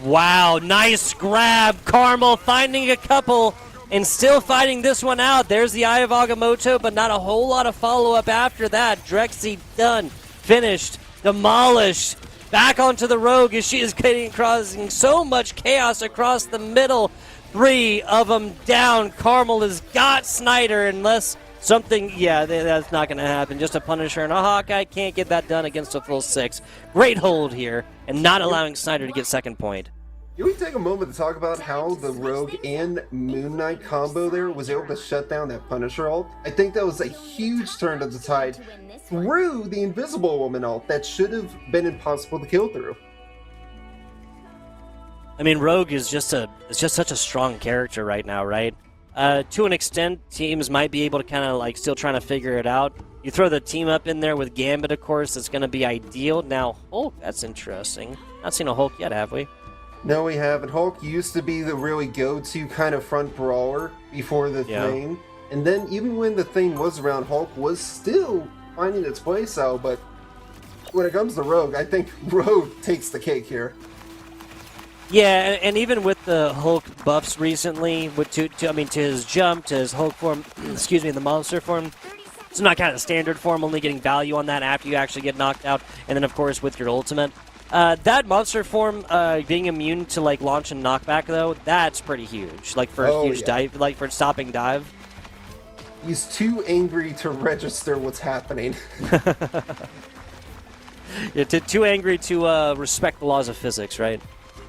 Wow, nice grab. Carmel finding a couple and still fighting this one out. There's the Eye of Agamotto, but not a whole lot of follow-up after that. Drexy done, finished, demolished. Back onto the Rogue as she is causing so much chaos across the middle. 3 of them down. Carmel has got Snider unless something, that's not going to happen. Just a Punisher and a Hawkeye can't get that done against a full 6. Great hold here and not allowing Snider to get second point. Can we take a moment to talk about how the Rogue and Moon Knight combo there was able to shut down that Punisher ult? I think that was a huge turn of the tide through the Invisible Woman ult that should have been impossible to kill through. I mean, Rogue is just such a strong character right now, right? To an extent, teams might be able to kind of like still trying to figure it out. You throw the team up in there with Gambit, of course, that's going to be ideal. Now, Hulk, that's interesting. Not seen a Hulk yet, have we? No, we haven't. Hulk used to be the really go-to kind of front brawler before the Thing. And then even when the Thing was around, Hulk was still finding its place out. But when it comes to Rogue, I think Rogue takes the cake here. Yeah, and even with the Hulk buffs recently, to his jump, to his Hulk form, excuse me, the monster form, it's not kind of standard form, only getting value on that after you actually get knocked out. And then, of course, with your ultimate. That monster form being immune to like launch and knockback though, that's pretty huge. Like for a huge dive, like for stopping dive. He's too angry to register what's happening. Too angry to respect the laws of physics, right?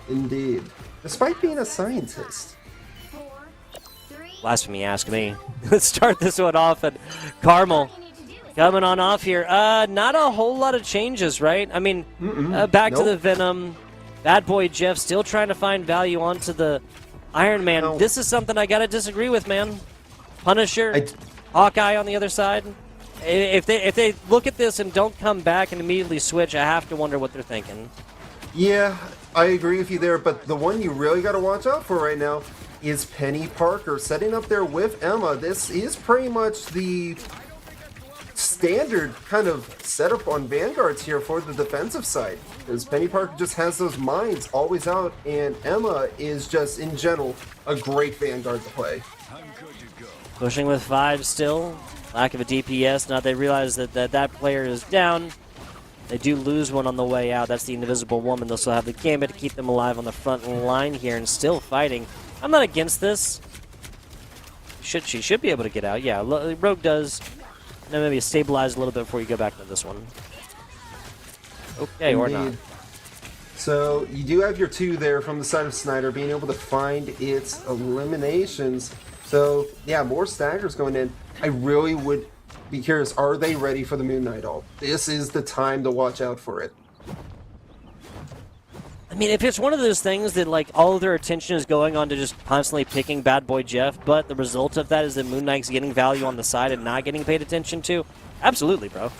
Indeed. Despite being a scientist. Blasphemy, ask me. Let's start this one off at Carmel. Coming on off here. Not a whole lot of changes, right? I mean, back to the Venom. Bad Boy Jeff still trying to find value onto the Iron Man. This is something I gotta disagree with, man. Punisher, Hawkeye on the other side. If they look at this and don't come back and immediately switch, I have to wonder what they're thinking. Yeah, I agree with you there, but the one you really gotta watch out for right now is Penny Parker setting up there with Emma. This is pretty much the standard kind of setup on Vanguards here for the defensive side, because Penny Parker just has those mines always out, and Emma is just in general a great Vanguard to play. Pushing with 5 still, lack of a DPS. Now they realize that player is down. They do lose one on the way out. That's the Invisible Woman. They'll still have the Gambit to keep them alive on the front line here and still fighting. I'm not against this. She should be able to get out. Yeah, Rogue does. Then maybe stabilize a little bit before you go back to this one. Okay, or not. So you do have your 2 there from the side of Snider being able to find its eliminations. So yeah, more staggers going in. I really would be curious, are they ready for the Moon Knight ult? This is the time to watch out for it. I mean, if it's one of those things that like all of their attention is going on to just constantly picking Bad Boy Jeff, but the result of that is that Moon Knight's getting value on the side and not getting paid attention to, absolutely, bro.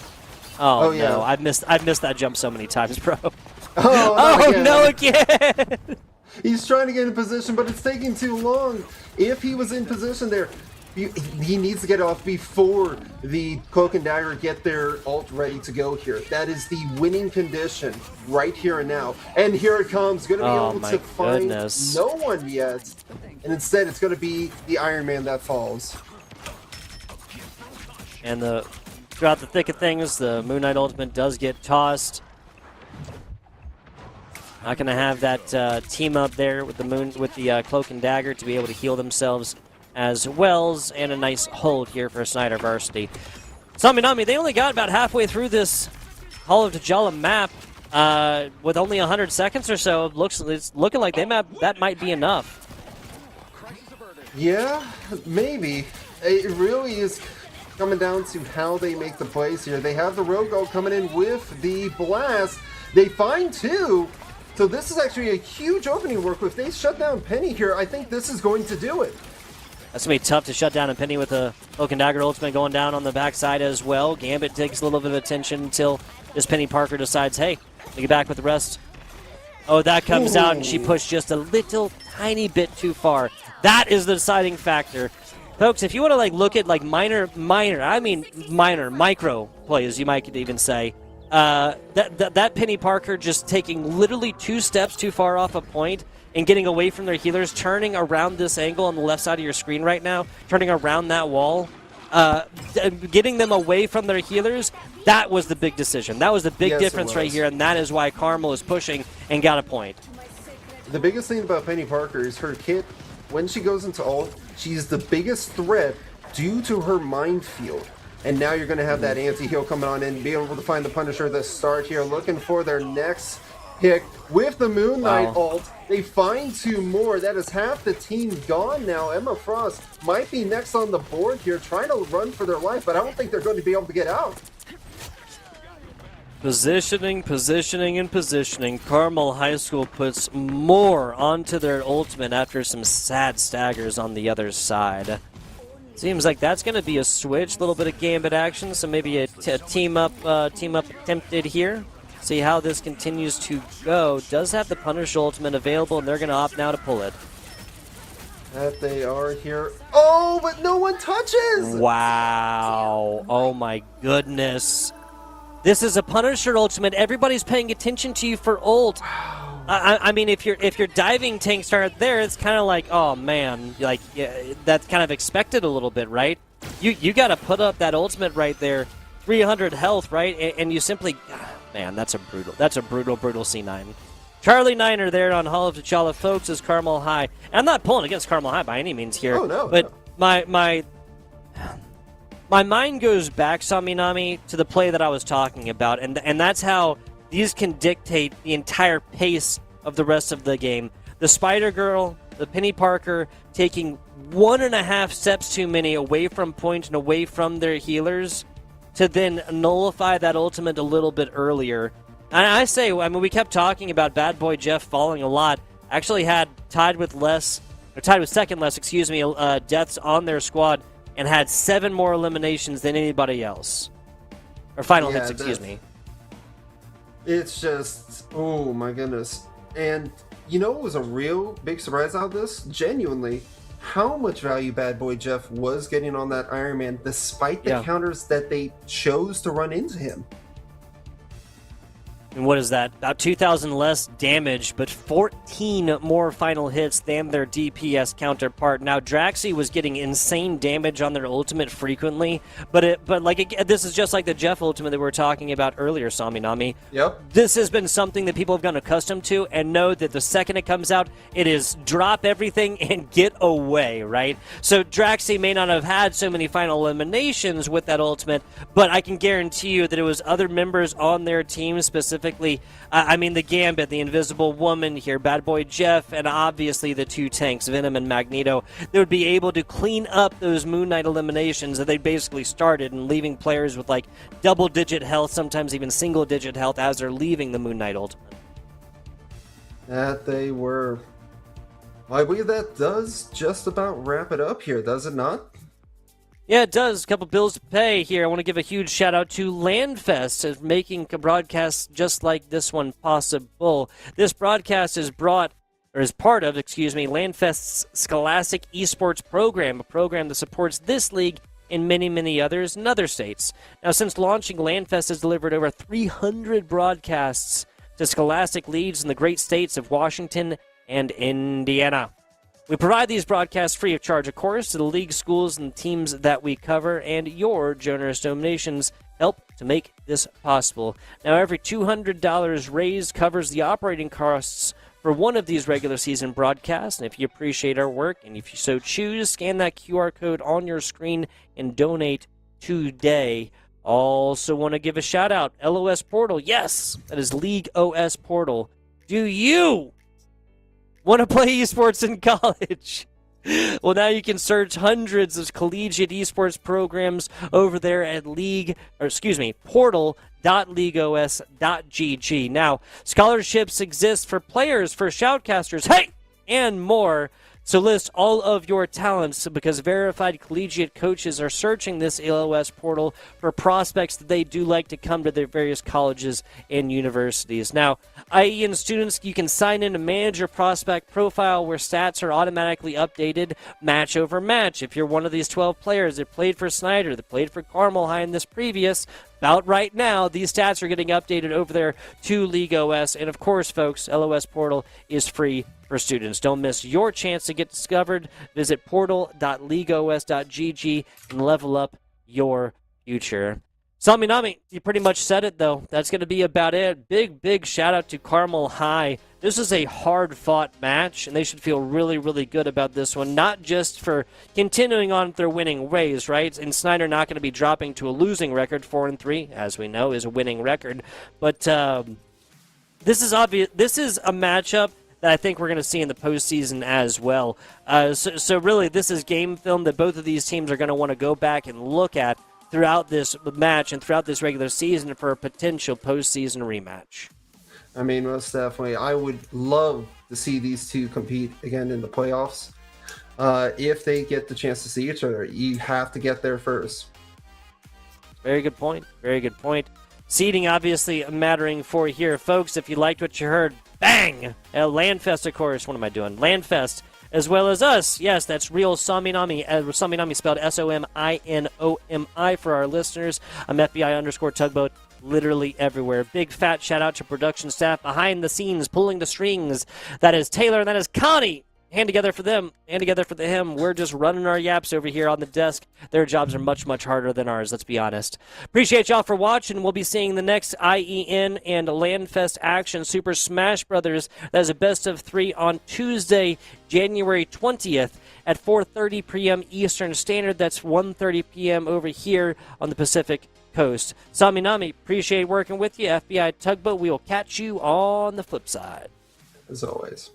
Oh, yeah. no, I've missed that jump so many times, bro. Oh, not Oh again. no, again! He's trying to get in position, but it's taking too long. If he was in position there, he needs to get off before the Cloak and Dagger get their ult ready to go here. That is the winning condition right here and now. And here it comes. Going to be Oh able my to find goodness. no one yet. And instead, it's going to be the Iron Man that falls. And throughout the thick of things, the Moon Knight ultimate does get tossed. Not going to have that team up there with the Cloak and Dagger to be able to heal themselves as well, and a nice hold here for Snider Varsity. Saminami, they only got about halfway through this Hall of T'Challa map with only 100 seconds or so. It's looking like that might be enough. Yeah, maybe. It really is coming down to how they make the plays here. They have the Rogo coming in with the blast. They find two. So this is actually a huge opening work. If they shut down Penny here, I think this is going to do it. That's going to be tough to shut down a Penny with a Cloak and Dagger ultimate going down on the backside as well. Gambit takes a little bit of attention until this Penny Parker decides, hey, to get back with the rest. Oh, that comes out, and she pushed just a little tiny bit too far. That is the deciding factor. Folks, if you want to look at micro plays, you might even say, that Penny Parker just taking literally 2 steps too far off a point and getting away from their healers, turning around this angle on the left side of your screen right now, turning around that wall, getting them away from their healers, that was the big decision. That was the big difference right here, and that is why Carmel is pushing and got a point. The biggest thing about Penny Parker is her kit. When she goes into ult, she's the biggest threat due to her minefield. And now you're going to have that anti-heal coming on and be able to find the Punisher at the start here, looking for their next pick with the Moon Knight ult. They find 2 more. That is half the team gone now. Emma Frost might be next on the board here, trying to run for their life, but I don't think they're going to be able to get out. Positioning, positioning, and positioning. Carmel High School puts more onto their ultimate after some sad staggers on the other side. Seems like that's going to be a switch, a little bit of Gambit action, so maybe a team up attempted here. See how this continues to go. Does have the Punisher ultimate available, and they're going to opt now to pull it. That they are here. Oh, but no one touches! Wow. Oh my goodness. This is a Punisher ultimate. Everybody's paying attention to you for ult. I mean, if your diving tanks are there, it's kind of like, oh man, that's kind of expected a little bit, right? You got to put up that ultimate right there, 300 health, right? And you simply, man, that's a brutal C9. Charlie Niner there on Hall of T'Challa, folks, is Carmel High. And I'm not pulling against Carmel High by any means here. Oh no. But no. my mind goes back, Saminami, to the play that I was talking about, and that's how these can dictate the entire pace of the rest of the game. The Spider Girl, the Penny Parker, taking 1.5 steps too many away from point and away from their healers to then nullify that ultimate a little bit earlier. And I mean, we kept talking about Bad Boy Jeff falling a lot. Actually had tied with second less, deaths on their squad, and had 7 more eliminations than anybody else. Or final hits, excuse me. It's just, oh my goodness. And you know what was a real big surprise out of this? Genuinely, how much value Bad Boy Jeff was getting on that Iron Man despite the counters that they chose to run into him. And what is that? About 2,000 less damage, but 14 more final hits than their DPS counterpart. Now, Draxi was getting insane damage on their ultimate frequently, but this is just like the Jeff ultimate that we were talking about earlier, Saminami. Yep. This has been something that people have gotten accustomed to and know that the second it comes out, it is drop everything and get away, right? So Draxi may not have had so many final eliminations with that ultimate, but I can guarantee you that it was other members on their team specifically. I mean, the Gambit, the Invisible Woman here, Bad Boy Jeff, and obviously the 2 tanks, Venom and Magneto, they would be able to clean up those Moon Knight eliminations that they basically started and leaving players with double-digit health, sometimes even single-digit health as they're leaving the Moon Knight ultimate. That they were. I believe that does just about wrap it up here, does it not? Yeah, it does. A couple bills to pay here. I want to give a huge shout out to Landfest for making a broadcast just like this one possible. This broadcast is part of, Landfest's Scholastic Esports program, a program that supports this league and many, many others in other states. Now, since launching, Landfest has delivered over 300 broadcasts to Scholastic leagues in the great states of Washington and Indiana. We provide these broadcasts free of charge, of course, to the league, schools, and teams that we cover, and your generous donations help to make this possible. Now, every $200 raised covers the operating costs for one of these regular season broadcasts, and if you appreciate our work, and if you so choose, scan that QR code on your screen and donate today. Also want to give a shout out, LOS Portal. Yes, that is League OS Portal. Do you want to play esports in college? Well, now you can search hundreds of collegiate esports programs over there at portal.leagueos.gg. Now, scholarships exist for players, for shoutcasters, and more. So list all of your talents, because verified collegiate coaches are searching this LOS portal for prospects that they do like to come to their various colleges and universities. Now, IHSEN students, you can sign in to manage your prospect profile where stats are automatically updated match over match. If you're one of these 12 players that played for Snider, that played for Carmel High in this previous, about right now, these stats are getting updated over there to League OS. And of course, folks, LOS Portal is free for students. Don't miss your chance to get discovered. Visit portal.leagueos.gg and level up your future. Saminami, you pretty much said it, though. That's going to be about it. Big shout out to Carmel High. This is a hard-fought match, and they should feel really, really good about this one, not just for continuing on their winning ways, right? And Snider not going to be dropping to a losing record. 4-3, as we know, is a winning record. But this is obvious. This is a matchup that I think we're going to see in the postseason as well. So really, this is game film that both of these teams are going to want to go back and look at throughout this match and throughout this regular season for a potential postseason rematch. I mean, most definitely. I would love to see these two compete again in the playoffs. If they get the chance to see each other, you have to get there first. Very good point. Very good point. Seeding obviously mattering for here. Folks, if you liked what you heard, bang! Landfest, of course. What am I doing? Landfest, as well as us. Yes, that's real Saminami. Saminami spelled Sominomi for our listeners. I'm FBI_tugboat. Literally everywhere. Big fat shout out to production staff behind the scenes, pulling the strings. That is Taylor and that is Connie. Hand together for them, hand together for him. We're just running our yaps over here on the desk. Their jobs are much, much harder than ours, let's be honest. Appreciate y'all for watching. We'll be seeing the next IEN and Landfest action, Super Smash Brothers. That is a best of 3 on Tuesday, January 20th at 4:30 p.m. Eastern Standard. That's 1:30 p.m. over here on the Pacific Coast. Saminami, appreciate working with you. FBI Tugboat, we will catch you on the flip side. As always.